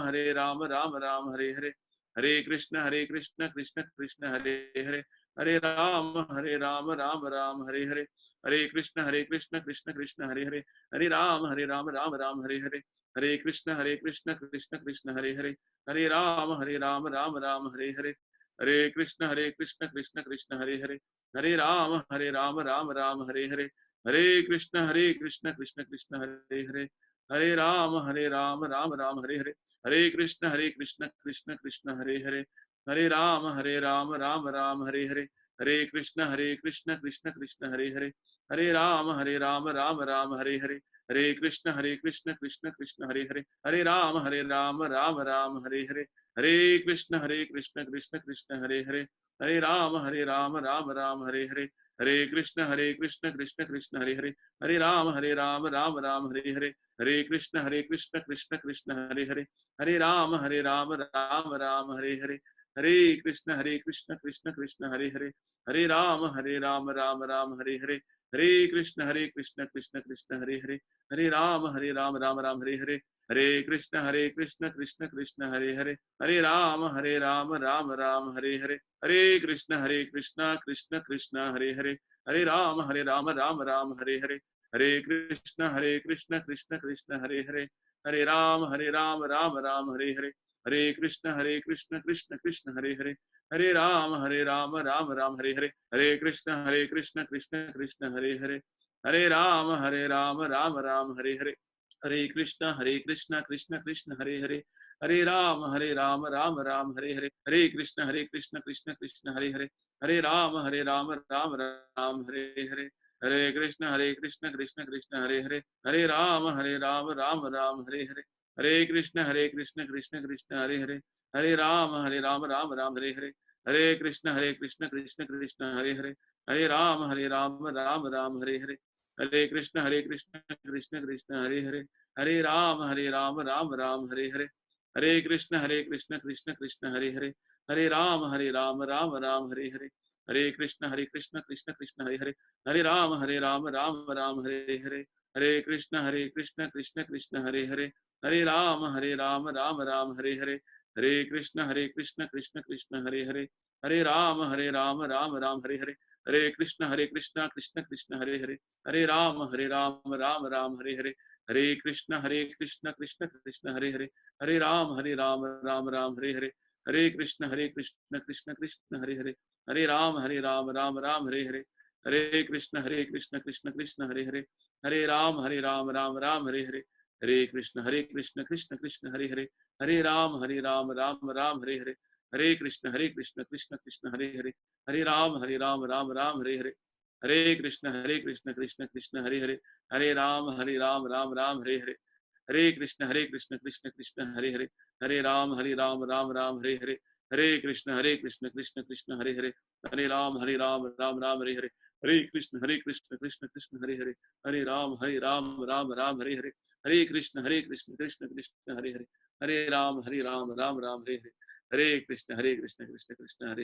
राम राम हरे हरे, हरे कृष्ण कृष्ण कृष्ण हरे हरे, हरे राम राम राम हरे हरे, हरे कृष्ण कृष्ण कृष्ण हरे हरे, हरे राम राम राम हरे हरे, हरे कृष्ण कृष्ण कृष्ण हरे हरे, हरे राम राम राम हरे हरे, हरे कृष्ण कृष्ण कृष्ण हरे हरे, हरे राम राम राम हरे हरे, हरे कृष्ण कृष्ण कृष्ण हरे हरे, हरे राम राम राम हरे हरे, हरे कृष्ण कृष्ण कृष्ण हरे हरे, हरे राम राम राम हरे हरे, हरे कृष्ण कृष्ण कृष्ण हरे हरे, हरे राम राम राम हरे हरे, हरे कृष्ण कृष्ण कृष्ण हरे हरे, हरे राम राम राम हरे हरे, हरे कृष्ण कृष्ण कृष्ण हरे हरे, हरे राम राम राम हरे हरे, हरे कृष्ण कृष्ण कृष्ण हरे हरे, हरे राम राम राम हरे हरे, हरे कृष्ण कृष्ण कृष्ण हरे हरे, हरे राम राम राम हरे हरे, हरे कृष्ण कृष्ण कृष्ण हरे हरे, हरे राम राम राम हरे हरे, हरे कृष्ण कृष्ण कृष्ण हरे हरे, हरे राम राम राम हरे हरे, हरे कृष्ण कृष्ण कृष्ण हरे हरे, हरे राम राम राम हरे हरे, हरे कृष्ण कृष्ण कृष्ण हरे हरे, हरे राम राम राम हरे हरे, हरे कृष्ण कृष्ण कृष्ण हरे हरे, हरे राम राम राम हरे हरे, हरे कृष्ण कृष्ण कृष्ण हरे हरे, हरे राम राम राम हरे हरे, हरे कृष्ण कृष्ण कृष्ण हरे हरे, हरे राम राम राम हरे हरे, हरे कृष्ण कृष्ण कृष्ण हरे हरे, हरे राम राम राम हरे हरे, हरे कृष्ण कृष्ण कृष्ण हरे हरे, हरे राम राम राम हरे हरे, हरे कृष्ण कृष्ण कृष्ण हरे हरे, हरे राम राम राम हरे हरे, हरे कृष्ण कृष्ण कृष्ण हरे हरे, हरे राम राम राम हरे हरे, हरे कृष्ण कृष्ण कृष्ण हरे हरे, हरे राम राम राम हरे हरे, हरे कृष्ण कृष्ण कृष्ण हरे हरे, हरे राम राम राम हरे हरे, हरे कृष्ण कृष्ण कृष्ण हरे हरे, हरे राम राम राम हरे हरे, हरे कृष्ण कृष्ण कृष्ण हरे हरे, हरे राम राम राम हरे हरे, हरे कृष्ण कृष्ण कृष्ण हरे हरे, हरे राम राम राम हरे हरे, हरे कृष्ण कृष्ण कृष्ण हरे हरे, हरे राम राम राम हरे हरे, हरे कृष्ण कृष्ण कृष्ण हरे हरे, हरे राम राम राम हरे हरे, हरे कृष्ण कृष्ण कृष्ण हरे हरे, हरे राम राम राम हरे हरे, हरे कृष्ण कृष्ण कृष्ण हरे हरे, हरे राम राम राम हरे हरे, हरे कृष्ण कृष्ण कृष्ण हरे हरे, हरे राम राम राम हरे हरे, हरे कृष्ण कृष्ण कृष्ण हरे हरे, हरे राम राम राम हरे हरे, हरे कृष्ण कृष्ण कृष्ण हरे हरे, हरे राम राम राम हरे हरे, हरे कृष्ण कृष्ण कृष्ण हरे हरे, हरे राम राम राम हरे हरे, हरे कृष्ण कृष्ण कृष्ण हरे हरे, हरे राम राम राम हरे हरे, हरे कृष्ण कृष्ण कृष्ण हरे हरे, हरे राम राम राम हरे हरे, हरे कृष्ण कृष्ण कृष्ण हरे हरे, हरे राम राम राम हरे हरे, हरे कृष्ण कृष्ण कृष्ण हरे हरे,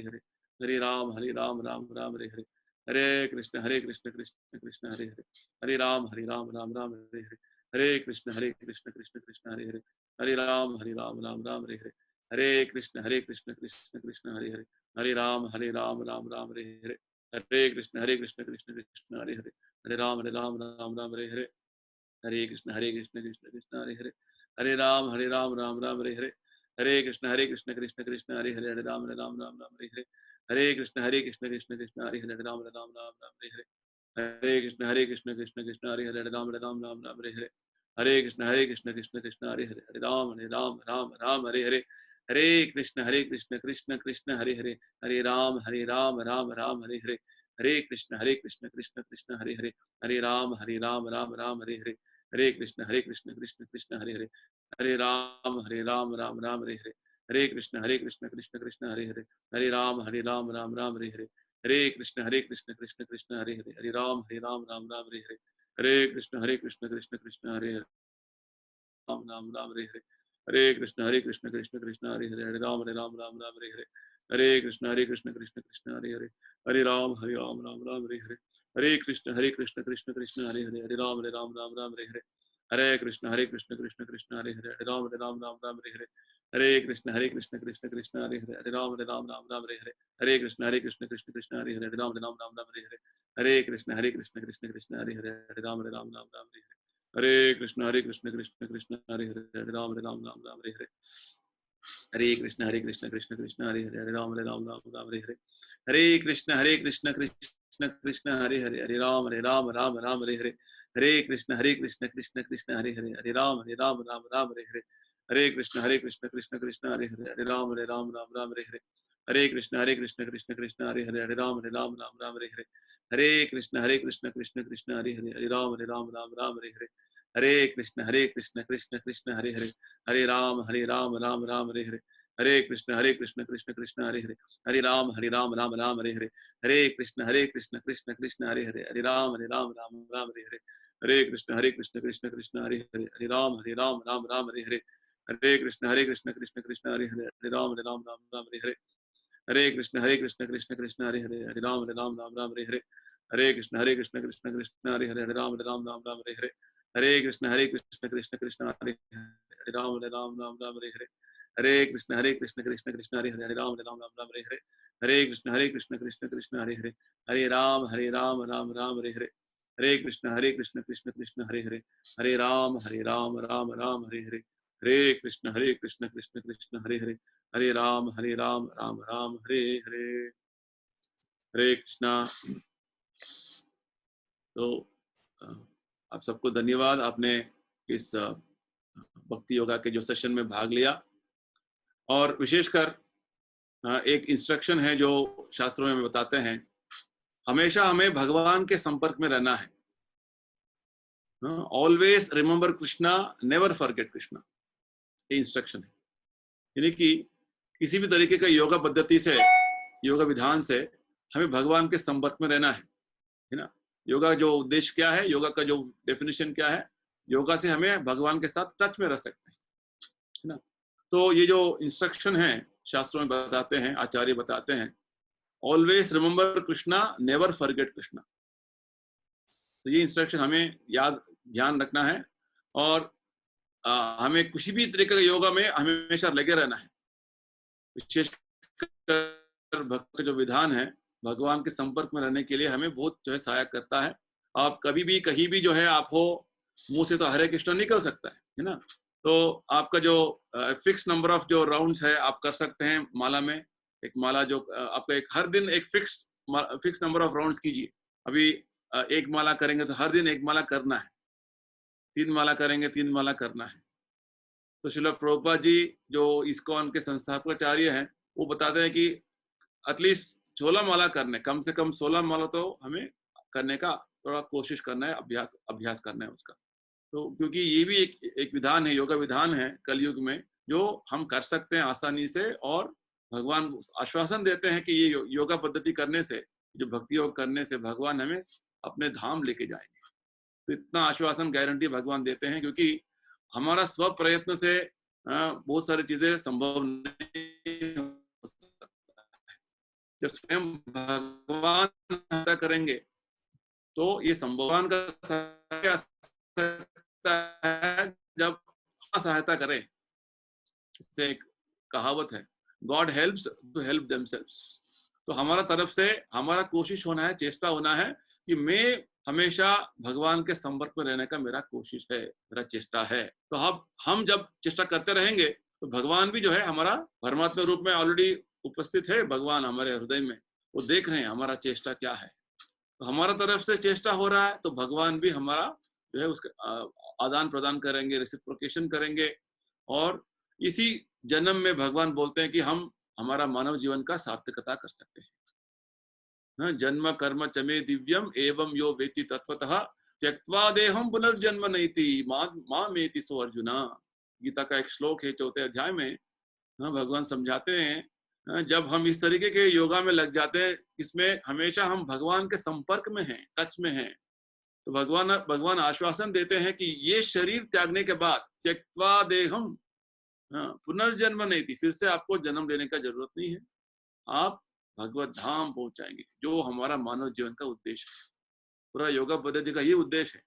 हरे राम राम राम हरे हरे, हरे कृष्ण कृष्ण कृष्ण हरे हरे, हरे राम राम राम हरे हरे, हरे कृष्ण कृष्ण कृष्ण हरे हरे, हरे राम राम राम हरे हरे, हरे कृष्ण कृष्ण कृष्ण हरे हरे, हरे राम राम राम हरे हरे, हरे कृष्ण कृष्ण कृष्ण हरे हरे, हरे राम राम राम हरे हरे, हरे कृष्ण कृष्ण कृष्ण हरे हरे, हरे राम राम राम हरे हरे, हरे कृष्ण कृष्ण कृष्ण हरे हरे, हरे राम राम राम हरे हरे, हरे कृष्ण कृष्ण कृष्ण हरे हरे, राम राम राम राम हरे हरे, हरे कृष्ण कृष्ण कृष्ण हरे हरे, राम राम राम राम हरे हरे, हरे कृष्ण कृष्ण हरे हरे, राम राम राम हरे हरे, हरे कृष्ण कृष्ण कृष्ण हरे हरे, हरे राम राम राम हरे हरे, हरे कृष्ण कृष्ण कृष्ण हरे हरे, हरे राम राम राम हरे हरे, हरे कृष्ण कृष्ण कृष्ण हरे हरे, हरे राम राम राम हरे हरे, हरे कृष्ण कृष्ण कृष्ण हरे हरे, हरे राम राम राम हरे हरे, हरे कृष्ण कृष्ण कृष्ण हरे हरे, हरे राम राम राम हरे हरे, हरे कृष्ण कृष्ण कृष्ण हरे हरे, राम राम हरे हरे, हरे कृष्ण कृष्ण हरे हरे, हरे राम राम राम हरे हरे, हरे कृष्ण कृष्ण कृष्ण हरे हरे, हरे राम राम राम हरे हरे, हरे कृष्ण कृष्ण कृष्ण हरे हरे, हरे राम राम राम हरे हरे, हरे कृष्ण कृष्ण कृष्ण हरे हरे, हरे राम राम राम हरे हरे, हरे कृष्ण कृष्ण कृष्ण हरे हरे, हरे राम राम राम हरे हरे, हरे कृष्ण कृष्ण कृष्ण हरे हरे, हरे राम राम राम हरे हरे, हरे कृष्ण कृष्ण कृष्ण हरे हरे, हरे राम राम राम हरे हरे, हरे कृष्ण कृष्ण कृष्ण हरे हरे, हरे राम राम राम हरे हरे, हरे कृष्ण कृष्ण कृष्ण हरे हरे, हरे राम राम राम हरे हरे, हरे कृष्ण कृष्ण कृष्ण हरे हरे, हरे राम राम राम हरे हरे, हरे कृष्ण कृष्ण कृष्ण हरे हरे, हरे राम राम राम हरे हरे, हरे कृष्ण कृष्ण कृष्ण हरे हरे, हरे राम राम राम हरे हरे, हरे कृष्ण कृष्ण कृष्ण हरे हरे, हरे राम राम राम हरे हरे, हरे कृष्ण कृष्ण कृष्ण हरे हरे, हरे राम राम राम हरे हरे, हरे कृष्ण कृष्ण कृष्ण हरे हरे, हरे राम राम राम हरे हरे, हरे कृष्ण कृष्ण कृष्ण हरे हरे, हरे राम राम राम हरे हरे, हरे कृष्ण कृष्ण कृष्ण हरे हरे, हरे राम राम राम हरे हरे, हरे कृष्ण कृष्ण कृष्ण हरे हरे, हरे राम राम राम हरे हरे, हरे कृष्ण कृष्ण कृष्ण हरे हरे, हरे राम राम हरे हरे, हरे कृष्ण कृष्ण कृष्ण हरे हरे, हरे राम राम हरे हरे, हरे कृष्ण कृष्ण कृष्ण हरे हरे, हरे राम राम हरे हरे, हरे कृष्ण कृष्ण कृष्ण हरे हरे, हरे राम राम हरे हरे, हरे कृष्ण कृष्ण कृष्ण हरे हरे, हरे राम राम हरे हरे, हरे कृष्ण कृष्ण कृष्ण हरे हरे, हरे राम राम राम हरे हरे, हरे कृष्ण कृष्ण कृष्ण हरे हरे, हरे राम राम राम हरे हरे, हरे कृष्ण कृष्ण कृष्ण हरे हरे, हरे राम राम राम हरे हरे, हरे कृष्णा। तो आप सबको धन्यवाद, आपने इस भक्ति योगा के जो सेशन में भाग लिया, और विशेषकर एक इंस्ट्रक्शन है जो शास्त्रों में बताते हैं, हमेशा हमें भगवान के संपर्क में रहना है, always remember Krishna, never forget Krishna, ये इंस्ट्रक्शन है। यानी कि किसी भी तरीके का योगा पद्धति से, योगा विधान से हमें भगवान के संपर्क में रहना है ना। योगा जो उद्देश्य क्या है, योगा का जो डेफिनेशन क्या है, योगा से हमें भगवान के साथ टच में रह सकते हैं, है ना। तो ये जो इंस्ट्रक्शन है शास्त्रों में बताते हैं, आचार्य बताते हैं, always remember Krishna, never forget Krishna. तो ये इंस्ट्रक्शन हमें याद, ध्यान रखना है, और हमें किसी भी तरीके का योगा में हमेशा लगे रहना है। विशेषकर भक्त का जो विधान है, भगवान के संपर्क में रहने के लिए हमें बहुत जो है सहायक करता है। आप कभी भी कहीं भी जो है आप हो, मुंह से तो हरे कृष्ण निकल सकता है ना। तो आपका जो फिक्स नंबर ऑफ जो राउंड्स है आप कर सकते हैं माला में। एक माला जो आपका एक हर दिन एक फिक्स नंबर ऑफ राउंड्स कीजिए। अभी एक माला करेंगे तो हर दिन एक माला करना है, 3 माला करेंगे 3 माला करना है। तो श्रील प्रभुपाद जी जो इस्कॉन के संस्थापकाचार्य हैं, वो बताते हैं कि एटलीस्ट 16 माला करने, कम से कम 16 माला तो हमें करने का थोड़ा कोशिश करना है, अभ्यास करना है उसका। तो क्योंकि ये भी एक विधान है, योगा विधान है कलयुग में, जो हम कर सकते हैं आसानी से, और भगवान आश्वासन देते हैं कि ये योगा पद्धति करने से, जो भक्ति योग करने से भगवान हमें अपने धाम लेके जाएंगे। तो इतना आश्वासन, गारंटी भगवान देते हैं, क्योंकि हमारा स्व प्रयत्न से बहुत सारी चीजें संभव नहीं हो सकता। जब स्वयं भगवान सहायता करेंगे तो ये संभवान का सकता है, जब सहायता करें। इससे एक कहावत है, God helps to help themselves. तो हमारा तरफ से हमारा कोशिश होना है, चेष्टा होना है कि मैं हमेशा भगवान के संपर्क में रहने का मेरा कोशिश है, मेरा चेष्टा है। तो हम जब चेष्टा करते रहेंगे तो भगवान भी जो है हमारा परमात्मा रूप में ऑलरेडी उपस्थित है, भगवान हमारे हृदय में, वो देख रहे हैं हमारा चेष्टा क्या है। तो हमारा तरफ से चेष्टा हो रहा है तो भगवान भी हमारा जो है उसका आदान प्रदान करेंगे, रेसिप्रोकेशन करेंगे। और इसी जन्म में भगवान बोलते हैं कि हम हमारा मानव जीवन का सार्थकता कर सकते हैं। जन्म कर्म चमे दिव्यम एवं यो वेति तत्वतः त्यक्त्वा देहम पुनर्जन्म नैति मामेति सो अर्जुना। गीता का एक श्लोक है 4 अध्याय में। भगवान समझाते हैं जब हम इस तरीके के योगा में लग जाते हैं, इसमें हमेशा हम भगवान के संपर्क में हैं, टच में हैं, तो भगवान आश्वासन देते हैं कि ये शरीर त्यागने के बाद त्यक्त्वा देहम पुनर्जन्म नहीं थी, फिर से आपको जन्म लेने का जरूरत नहीं है, आप भगवत धाम पहुंच जाएंगे, जो हमारा मानव जीवन का उद्देश्य है। पूरा योगा पद्धति का ये उद्देश्य है,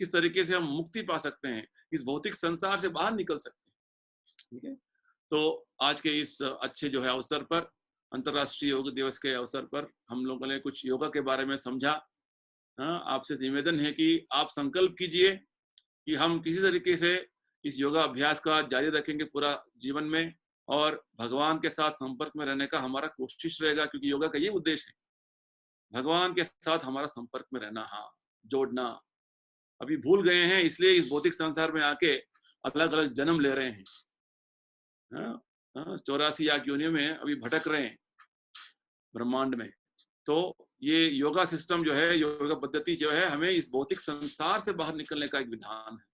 किस तरीके से हम मुक्ति पा सकते हैं, इस भौतिक संसार से बाहर निकल सकते हैं। ठीक है, तो आज के इस अच्छे जो है अवसर पर, अंतर्राष्ट्रीय योग दिवस के अवसर पर, हम लोगों ने कुछ योगा के बारे में समझा। आपसे निवेदन है कि आप संकल्प कीजिए कि हम किसी तरीके से इस योगा अभ्यास का जारी रखेंगे पूरा जीवन में, और भगवान के साथ संपर्क में रहने का हमारा कोशिश रहेगा, क्योंकि योगा का ये उद्देश्य है, भगवान के साथ हमारा संपर्क में रहना, हाँ, जोड़ना। अभी भूल गए हैं, इसलिए इस भौतिक संसार में आके अलग अलग जन्म ले रहे हैं, 84 योनियों में अभी भटक रहे हैं ब्रह्मांड में। तो ये योगा सिस्टम जो है, योगा पद्धति जो है, हमें इस भौतिक संसार से बाहर निकलने का एक विधान है।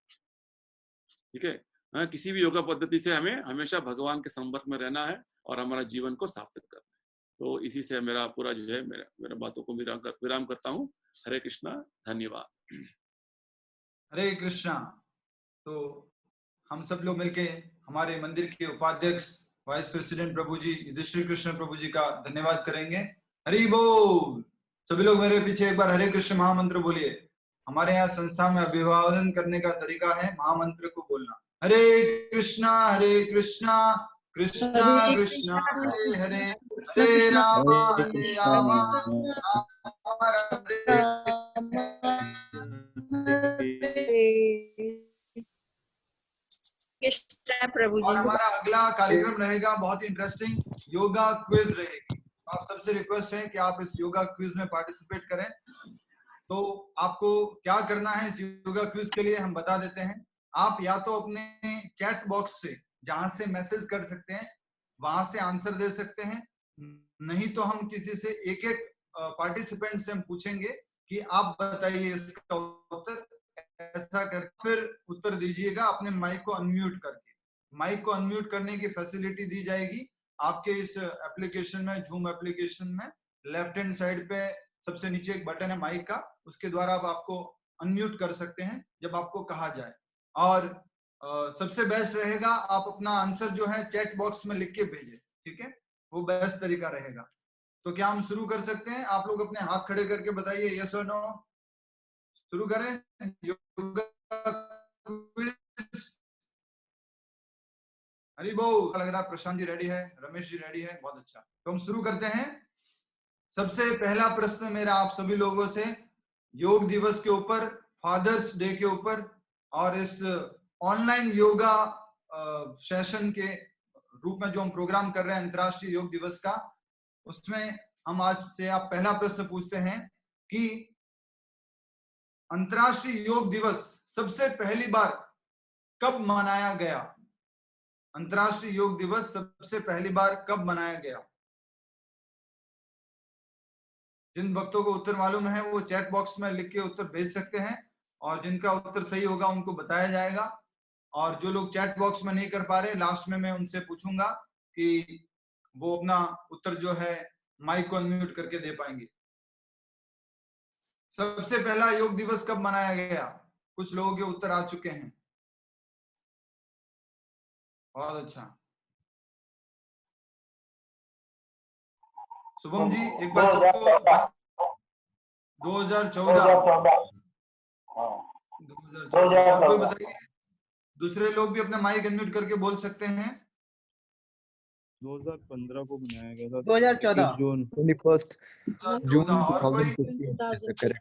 ठीक है, किसी भी योगा पद्धति से हमें हमेशा भगवान के संपर्क में रहना है और हमारा जीवन को सार्थक करना है। तो इसी से मेरा पूरा जो है मेरा बातों को विराम करता हूँ। हरे कृष्णा, धन्यवाद।
हरे कृष्णा। तो हम सब लोग मिलके हमारे मंदिर के उपाध्यक्ष वाइस प्रेसिडेंट प्रभु जी युधिष्ठिर कृष्ण प्रभु जी का धन्यवाद करेंगे। हरि बोल। सभी लोग मेरे पीछे एक बार हरे कृष्ण महामंत्र बोलिए। हमारे यहाँ संस्था में अभिवादन करने का तरीका है महामंत्र को बोलना। हरे कृष्णा कृष्णा कृष्णा हरे हरे, हरे राम राम प्रभु जी। और हमारा अगला कार्यक्रम रहेगा बहुत ही इंटरेस्टिंग, योगा क्विज रहेगी। आप सबसे रिक्वेस्ट है कि आप इस योगा क्विज में पार्टिसिपेट करें। तो आपको क्या करना है इस योगा क्विज के लिए हम बता देते हैं। आप या तो अपने चैट बॉक्स से, जहां से मैसेज कर सकते हैं, वहां से आंसर दे सकते हैं, नहीं तो हम किसी से एक एक पार्टिसिपेंट से हम पूछेंगे कि आप बताइए इसका उत्तर, ऐसा कर फिर उत्तर दीजिएगा अपने माइक को अनम्यूट करके। माइक को अनम्यूट करने की फैसिलिटी दी जाएगी आपके इस एप्लीकेशन में, जूम एप्लीकेशन में। लेफ्ट हैंड साइड पे सबसे नीचे एक बटन है माइक का, उसके द्वारा आप आपको अनम्यूट कर सकते हैं जब आपको कहा जाए। और सबसे बेस्ट रहेगा आप अपना आंसर जो है चैट बॉक्स में लिख के भेजें, ठीक है, वो बेस्ट तरीका रहेगा। तो क्या हम शुरू कर सकते हैं? आप लोग अपने हाथ खड़े करके बताइए यस और नो। शुरू करें योगा क्विज। हरी बोल। लग रहा है प्रशांत जी रेडी है, रमेश जी रेडी है, बहुत अच्छा। तो हम शुरू करते हैं। सबसे पहला प्रश्न मेरा आप सभी लोगों से योग दिवस के ऊपर, फादर्स डे के ऊपर, और इस ऑनलाइन योगा सेशन के रूप में जो हम प्रोग्राम कर रहे हैं अंतर्राष्ट्रीय योग दिवस का, उसमें हम आज से आप पहला प्रश्न पूछते हैं कि अंतर्राष्ट्रीय योग दिवस सबसे पहली बार कब मनाया गया? अंतर्राष्ट्रीय योग दिवस सबसे पहली बार कब मनाया गया? जिन भक्तों को उत्तर मालूम है वो चैट बॉक्स में लिख के उत्तर भेज सकते हैं, और जिनका उत्तर सही होगा उनको बताया जाएगा। और जो लोग चैट बॉक्स में नहीं कर पा रहे, लास्ट में मैं उनसे पूछूंगा कि वो अपना उत्तर जो है माइक को अनम्यूट करके दे पाएंगे। सबसे पहला योग दिवस कब मनाया गया? कुछ लोगों के उत्तर आ चुके हैं, बहुत अच्छा। शुभम जी एक बार सबको 2014। और कोई बताइए, दूसरे लोग भी अपना माइक अनम्यूट करके बोल सकते हैं।
2015 को बनाया गया था।
2014
जून 21 जून
और कोई
2015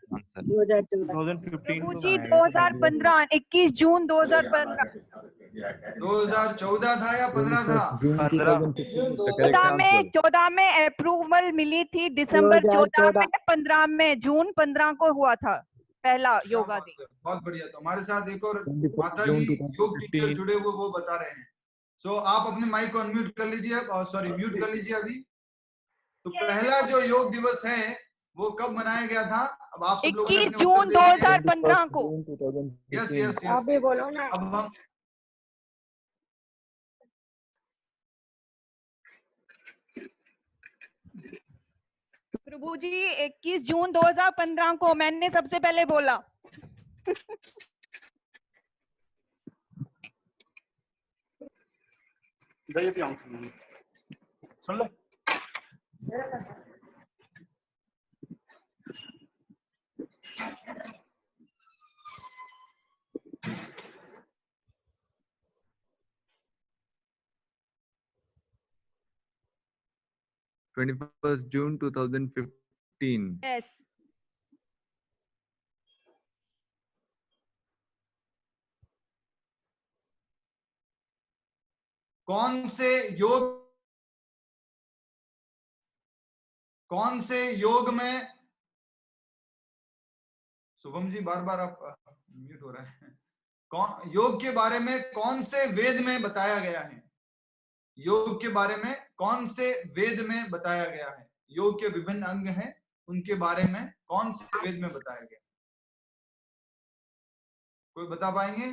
2015 21 जून 2015।
2014 था या 15 था?
जून 2015 the correct
14 में
answer.
14 में अप्रूवल मिली थी, दिसंबर 14 में, 15 में, जून 15 को हुआ था पहला योगा दिन।
बहुत बढ़िया। तो हमारे साथ एक और
24
माता
जून
जी योग टीचर
2015
जुड़े हुए वो बता रहे हैं। सो आप अपने माइक को अनम्यूट कर लीजिए, सॉरी म्यूट कर लीजिए अभी। तो पहला जो योग दिवस है वो कब मनाया गया था? अब आप सब लोगों ने
21
अपने
जून
उत्तर दे दिए।
2015 को।
जून 2015
यस यस यस।
अभी बोलो ना।
अब हम
प्रभु जी 21 जून 2015 को मैंने सबसे पहले बोला।
सुन ले।
21st June 2015.
यस।
कौन से योग में, शुभम जी बार बार आप म्यूट हो रहे हैं, योग के बारे में कौन से वेद में बताया गया है? योग के बारे में कौन से वेद में बताया गया है? योग के विभिन्न अंग हैं, उनके बारे में कौन से वेद में बताया गया? कोई बता पाएंगे?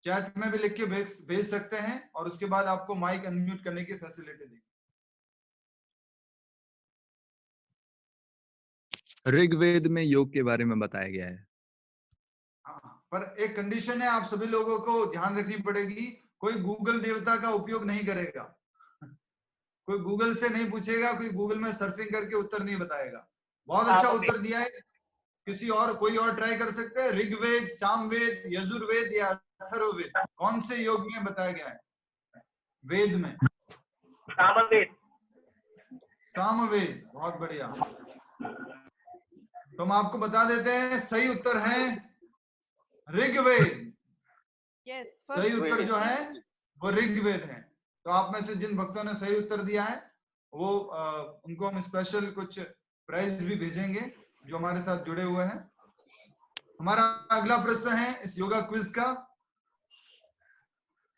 चैट में भी लिख के भेज सकते हैं और उसके बाद आपको माइक अनम्यूट करने की फैसिलिटी देंगे।
ऋग्वेद में योग के बारे में बताया गया है।
हाँ, पर एक कंडीशन है, आप सभी लोगों को ध्यान रखनी पड़ेगी, कोई गूगल देवता का उपयोग नहीं करेगा, कोई गूगल से नहीं पूछेगा, कोई गूगल में सर्फिंग करके उत्तर नहीं बताएगा। बहुत अच्छा उत्तर दिया है। किसी और, कोई और ट्राई कर सकते हैं? ऋग्वेद, सामवेद, यजुर्वेद या अथर्ववेद, कौन से योग में बताया गया है? वेद में
सामवेद।
सामवेद, बहुत बढ़िया। तो हम आपको बता देते हैं, सही उत्तर है ऋग्वेद। सही उत्तर जो है वो ऋग्वेद है। तो आप में से जिन भक्तों ने सही उत्तर दिया है वो उनको हम स्पेशल कुछ प्राइज भी भेजेंगे जो हमारे साथ जुड़े हुए हैं। हमारा अगला प्रश्न है इस योगा क्विज का,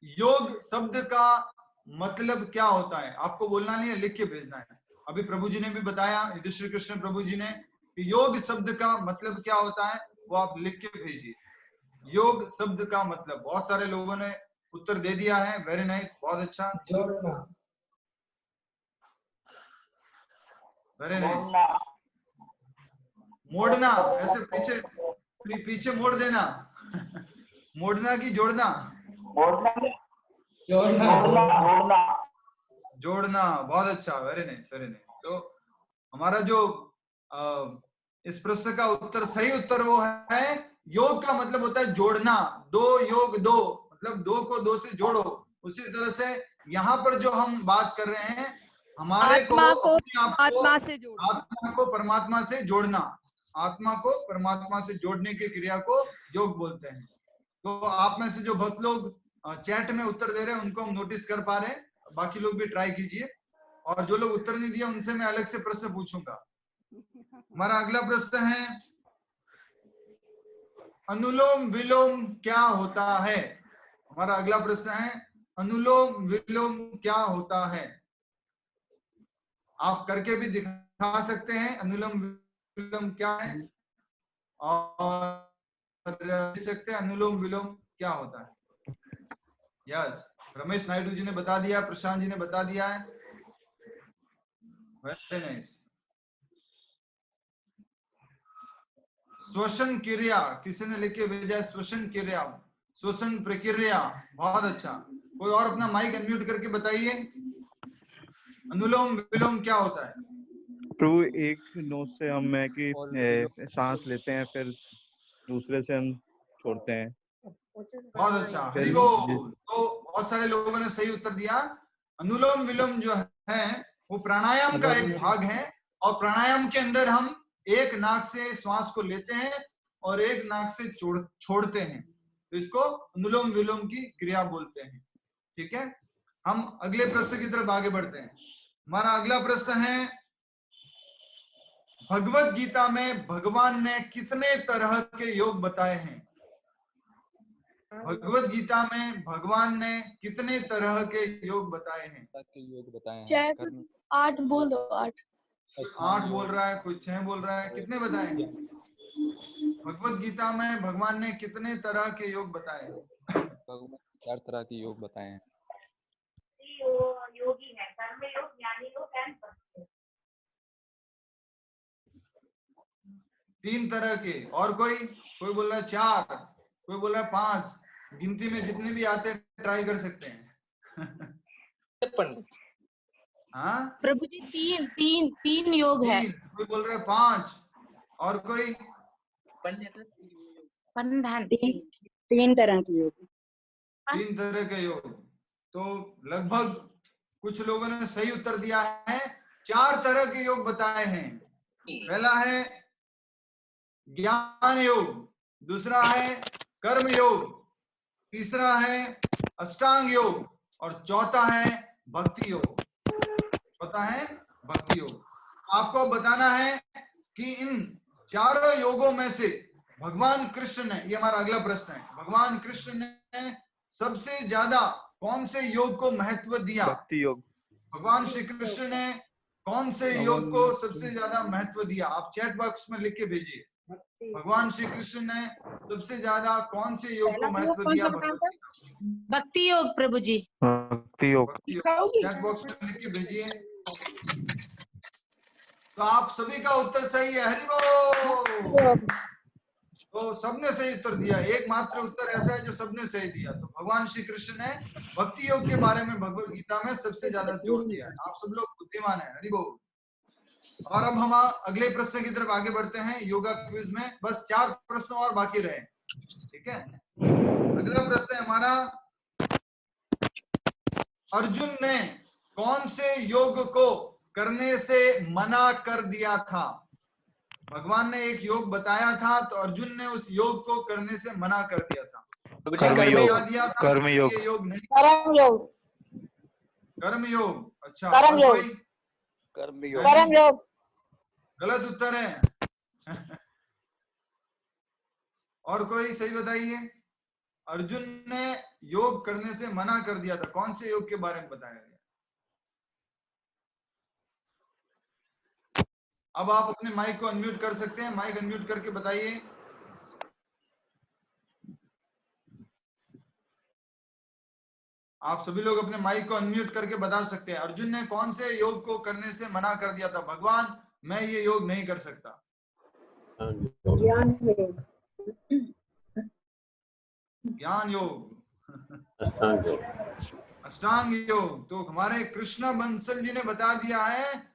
योग शब्द का मतलब क्या होता है? आपको बोलना नहीं है, लिख के भेजना है। अभी प्रभु जी ने भी बताया, युधिष्ठिर कृष्ण प्रभु जी ने, कि योग शब्द का मतलब क्या होता है, वो आप लिख के भेजिए। योग शब्द का मतलब, बहुत सारे लोगों ने उत्तर दे दिया है, वेरी नाइस, बहुत अच्छा, वेरी नाइस। मोड़ना, ऐसे पीछे मोड़ देना मोड़ना की जोड़ना? जोड़ना, बहुत अच्छा, वेरी नाइस, वेरी नाइस। तो हमारा जो इस प्रश्न का उत्तर, सही उत्तर वो है, योग का मतलब होता है जोड़ना। दो योग दो, मतलब दो को दो से जोड़ो। उसी तरह से यहाँ पर जो हम बात कर रहे हैं, हमारे को आत्मा को परमात्मा से जोड़ना, आत्मा को परमात्मा से जोड़ने की क्रिया को योग बोलते हैं। तो आप में से जो भक्त लोग चैट में उत्तर दे रहे हैं उनको हम नोटिस कर पा रहे हैं, बाकी लोग भी ट्राई कीजिए, और जो लोग उत्तर नहीं दिया उनसे मैं अलग से प्रश्न पूछूंगा। हमारा अगला प्रश्न है, अनुलोम विलोम क्या होता है? हमारा अगला प्रश्न है, अनुलोम विलोम क्या होता है? आप करके भी दिखा सकते हैं अनुलोम विलोम क्या है, और देख सकते हैं अनुलोम विलोम क्या होता है। यस, रमेश नायडू जी ने बता दिया, प्रशांत जी ने बता दिया है, वेरी नाइस। श्वसन क्रिया, किसी ने लिख के भेजा है, श्वसन क्रिया, श्वसन प्रक्रिया, बहुत अच्छा। कोई और अपना माइक अनम्यूट करके बताइए, अनुलोम विलोम क्या होता है?
प्रभु, एक नोज से हम है कि सांस लेते हैं, फिर दूसरे से हम छोड़ते हैं।
बहुत अच्छा, वेरी गुड। तो बहुत सारे लोगों ने सही उत्तर दिया। अनुलोम विलोम जो है वो प्राणायाम का एक भाग है, और प्राणायाम के अंदर हम एक नाक से श्वास को लेते हैं और एक नाक से छोड़ते हैं। तो इसको अनुलोम विलोम की क्रिया बोलते हैं। ठीक है, हम अगले प्रश्न की तरफ आगे बढ़ते हैं। हमारा अगला प्रश्न है, भगवत गीता में भगवान ने कितने तरह के योग बताए हैं? भगवत गीता में भगवान ने कितने तरह के योग बताए हैं?
योग बताए हैं।
8 बोल दो, 8।
8 बोल रहा है, कोई 6 बोल रहा है, कितने बताए हैं? भगवत गीता में भगवान ने कितने तरह के योग बताए हैं?
भगवान 4 तरह के योग बताए हैं।
योगी है, कर्म योग, ज्ञानी योग एंड
3 तरह के, और कोई बोल रहा है 4, कोई बोल रहा है 5, गिनती में जितने भी आते हैं ट्राई कर सकते हैं। हाँ
प्रभु जी, 3 योग है।
कोई बोल रहा है 5, और कोई?
बंधन
3 तरह के योग।
3 तरह के योग। तो लगभग कुछ लोगों ने सही उत्तर दिया है। 4 तरह के योग बताए हैं। पहला है ज्ञान योग, दूसरा है कर्म योग, तीसरा है अष्टांग योग, और चौथा है भक्ति योग। चौथा है भक्ति योग। आपको बताना है कि इन चारों योगों में से भगवान कृष्ण ने, ये हमारा अगला प्रश्न है, भगवान कृष्ण ने सबसे ज्यादा कौन से योग को महत्व दिया?
भक्ति योग।
भगवान श्री कृष्ण ने कौन से योग को सबसे ज्यादा महत्व दिया? आप चैट बॉक्स में लिख के भेजिए। भगवान श्री कृष्ण ने सबसे ज्यादा कौन से योग को महत्व दिया?
भक्ति योग प्रभु जी।
भक्ति योग।
चैट बॉक्स में लिख के भेजिए। तो आप सभी का उत्तर सही है, हरि बोल। तो सबने सही उत्तर दिया। एकमात्र उत्तर ऐसा है जो सबने सही दिया। तो भगवान श्री कृष्ण ने भक्ति योग के बारे में भगवत गीता में सबसे ज्यादा जोर दिया है। आप सब लोग बुद्धिमान हैं, हरि बोल। और अब हम अगले प्रश्न की तरफ आगे बढ़ते हैं। योगा क्विज में बस 4 प्रश्न और बाकी रहे। ठीक है, अगला प्रश्न है हमारा, अर्जुन ने कौन से योग को करने से मना कर दिया था? भगवान ने एक योग बताया था, तो अर्जुन ने उस योग को करने से मना कर दिया था।
कर्म योग। कर्म योग।
ये योग नहीं।
कर्म योग।
कर्म योग। अच्छा,
कर्म योग।
कर्म योग।
कर्म योग
गलत उत्तर है। और कोई सही बताइए। अर्जुन ने योग करने से मना कर दिया था, कौन से योग के बारे में बताया गया? अब आप अपने माइक को अनम्यूट कर सकते हैं। माइक अनम्यूट करके बताइए। आप सभी लोग अपने माइक को अनम्यूट करके बता सकते हैं। अर्जुन ने कौन से योग को करने से मना कर दिया था? भगवान, मैं ये योग नहीं कर सकता।
ज्ञान योग।
ज्ञान योग।
अष्टांग योग।
अष्टांग योग। तो हमारे कृष्णा बंसल जी ने बता दिया है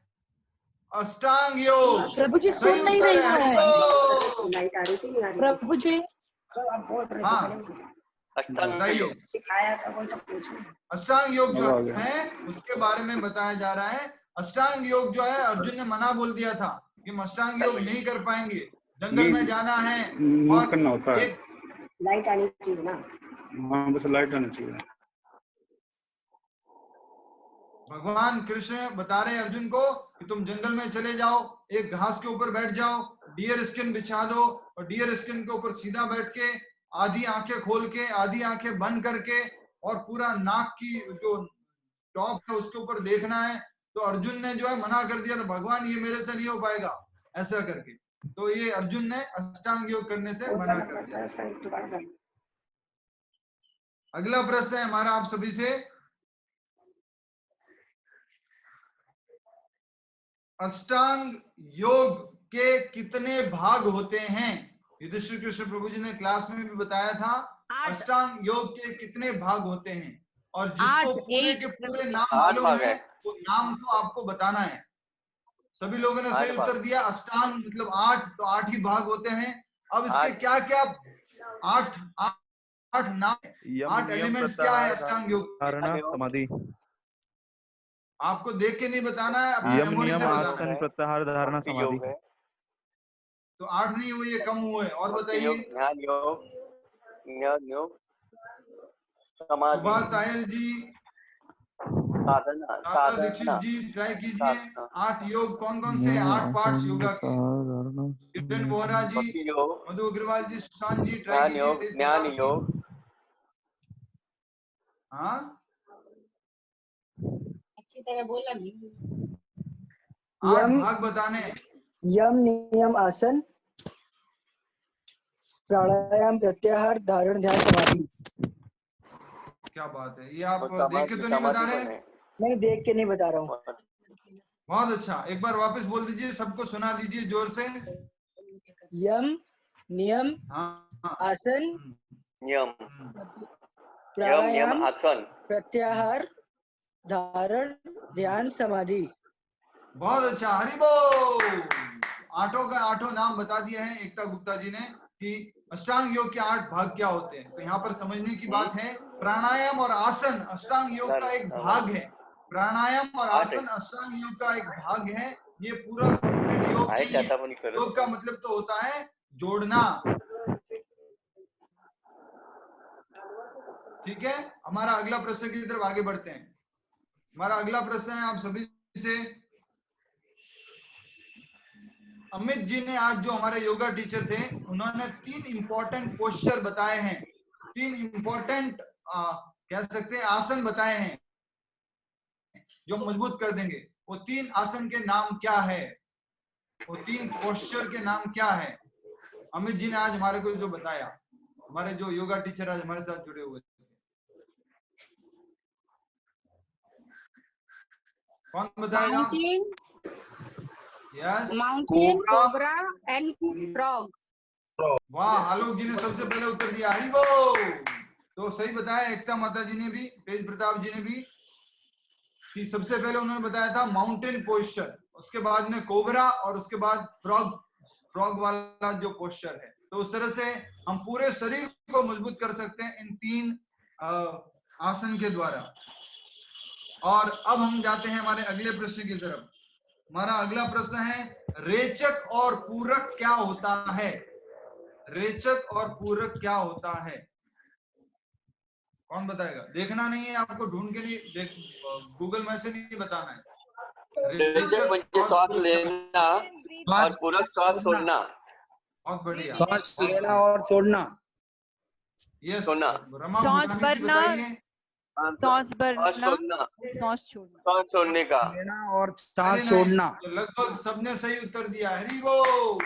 अष्टांग योग।
प्रभु जी सुन नहीं रही है। प्रभु जी
हाँ बताइए।
सिखाया था कोई तो पूछो।
अष्टांग योग जो है उसके बारे में बताया जा रहा है। अष्टांग योग जो है अर्जुन ने मना बोल दिया था कि हम अष्टांग योग नहीं कर पाएंगे, जंगल में जाना है और
करना होता है।
लाइट आनी चाहिए ना।
हाँ, बस लाइट आनी चाहिए।
भगवान कृष्ण बता रहे हैं अर्जुन को कि तुम जंगल में चले जाओ, एक घास के ऊपर बैठ जाओ, डियर स्किन बिछा दो और डियर स्किन के ऊपर सीधा बैठ के आधी आंखें खोल के आधी आंखें बंद करके और पूरा नाक की जो टॉप है उसके ऊपर देखना है। तो अर्जुन ने जो है मना कर दिया था, भगवान ये मेरे से नहीं हो पाएगा ऐसा करके। तो ये अर्जुन ने अष्टांग योग करने से मना कर दिया। अगला प्रश्न है हमारा आप सभी से, अष्टांग योग के कितने भाग होते हैं? युधिष्ठिर कृष्ण प्रभु जी ने क्लास में भी बताया था। अष्टांग योग के कितने भाग होते हैं? और जिसको पूरे के पूरे नाम मालूम है वो नाम तो आपको बताना है। सभी लोगों ने सही उत्तर दिया। अष्टांग मतलब 8, तो 8 ही भाग होते हैं। अब इसके क्या क्या 8 नाम, 8 एलिमेंट्स क्या है अष्टांग योग?
धारणा, समाधि।
आपको देख के नहीं बताना है, अपनी
यम,
मेमोरी से
नियम,
बताना
आसन,
है।
प्रत्याहार, धारणा, समाधि।
तो 8 नहीं हुए, ये कम हुए। और बताइए।
ध्यान योग।
सुभाष सायल जी, सागर दीक्षित जी ट्राई कीजिए। 8 योग कौन कौन से? 8 पार्ट्स योगा के। किरण वोहरा जी, मधु अग्रवाल जी, सुशांत जी ट्राई कीजिए।
ज्ञान योग,
हाँ
अच्छी तरह बोला नहीं।
8 भाग बताने।
यम नियम आसन, प्राणायाम प्रत्याहार धारण ध्यान समाधि।
क्या बात है, ये आप देख के तो नहीं बता रहे?
नहीं, देख के नहीं बता रहा हूँ।
बहुत अच्छा, एक बार वापस बोल दीजिए, सबको सुना दीजिए जोर से।
यम नियम आसन,
यम
प्राणायाम
आसन,
प्रत्याहार धारण ध्यान समाधि।
बहुत अच्छा, हरि बोल। 8 का 8 नाम बता दिए हैं एकता गुप्ता जी ने कि अष्टांग योग के 8 भाग क्या होते हैं। तो यहाँ पर समझने की बात है, प्राणायाम और आसन अष्टांग योग का एक भाग है। प्राणायाम और आसन अष्टांग योग का एक भाग है। ये पूरा योग नहीं है। योग का मतलब तो होता है जोड़ना। ठीक है, हमारा अगला प्रश्न की तरफ आगे बढ़ते हैं। हमारा अगला प्रश्न है आप सभी से। अमित जी ने आज जो हमारे योगा टीचर थे, उन्होंने 3 इंपॉर्टेंट पोस्चर बताए हैं, 3 इंपॉर्टेंट कह सकते हैं आसन बताए हैं जो मजबूत कर देंगे। वो 3 आसन के नाम क्या है? वो 3 पोस्चर के नाम क्या है? अमित जी ने आज हमारे को जो बताया, हमारे जो योगा टीचर आज हमारे साथ जुड़े हुए थे, कौन बताएगा? Yes,
mountain, cobra and frog.
वाह, आलोक जी ने सबसे पहले उत्तर दिया, हरि बोल। तो सही बताया एकता माता जी ने भी, तेज प्रताप जी ने भी, कि सबसे पहले उन्होंने बताया था माउंटेन पोस्चर, उसके बाद में कोबरा और उसके बाद फ्रॉग वाला जो पोस्चर है। तो उस तरह से हम पूरे शरीर को मजबूत कर सकते हैं इन 3 आसन के द्वारा। और अब हम जाते हैं हमारे अगले प्रश्न की तरफ। हमारा अगला प्रश्न है, रेचक और पूरक क्या होता है? रेचक और पूरक क्या होता है? कौन बताएगा? देखना नहीं है आपको, ढूंढ के नहीं, गूगल में से नहीं बताना है।
श्वास लेना और पूरक श्वास छोड़ना।
बहुत बढ़िया,
श्वास लेना और छोड़ना।
यस,
सांस भरना, सांस भरना, सांस छोड़ना,
सांस छोड़ने का
लेना और सांस छोड़ना।
लगभग सबने सही उत्तर दिया, हरि बोल।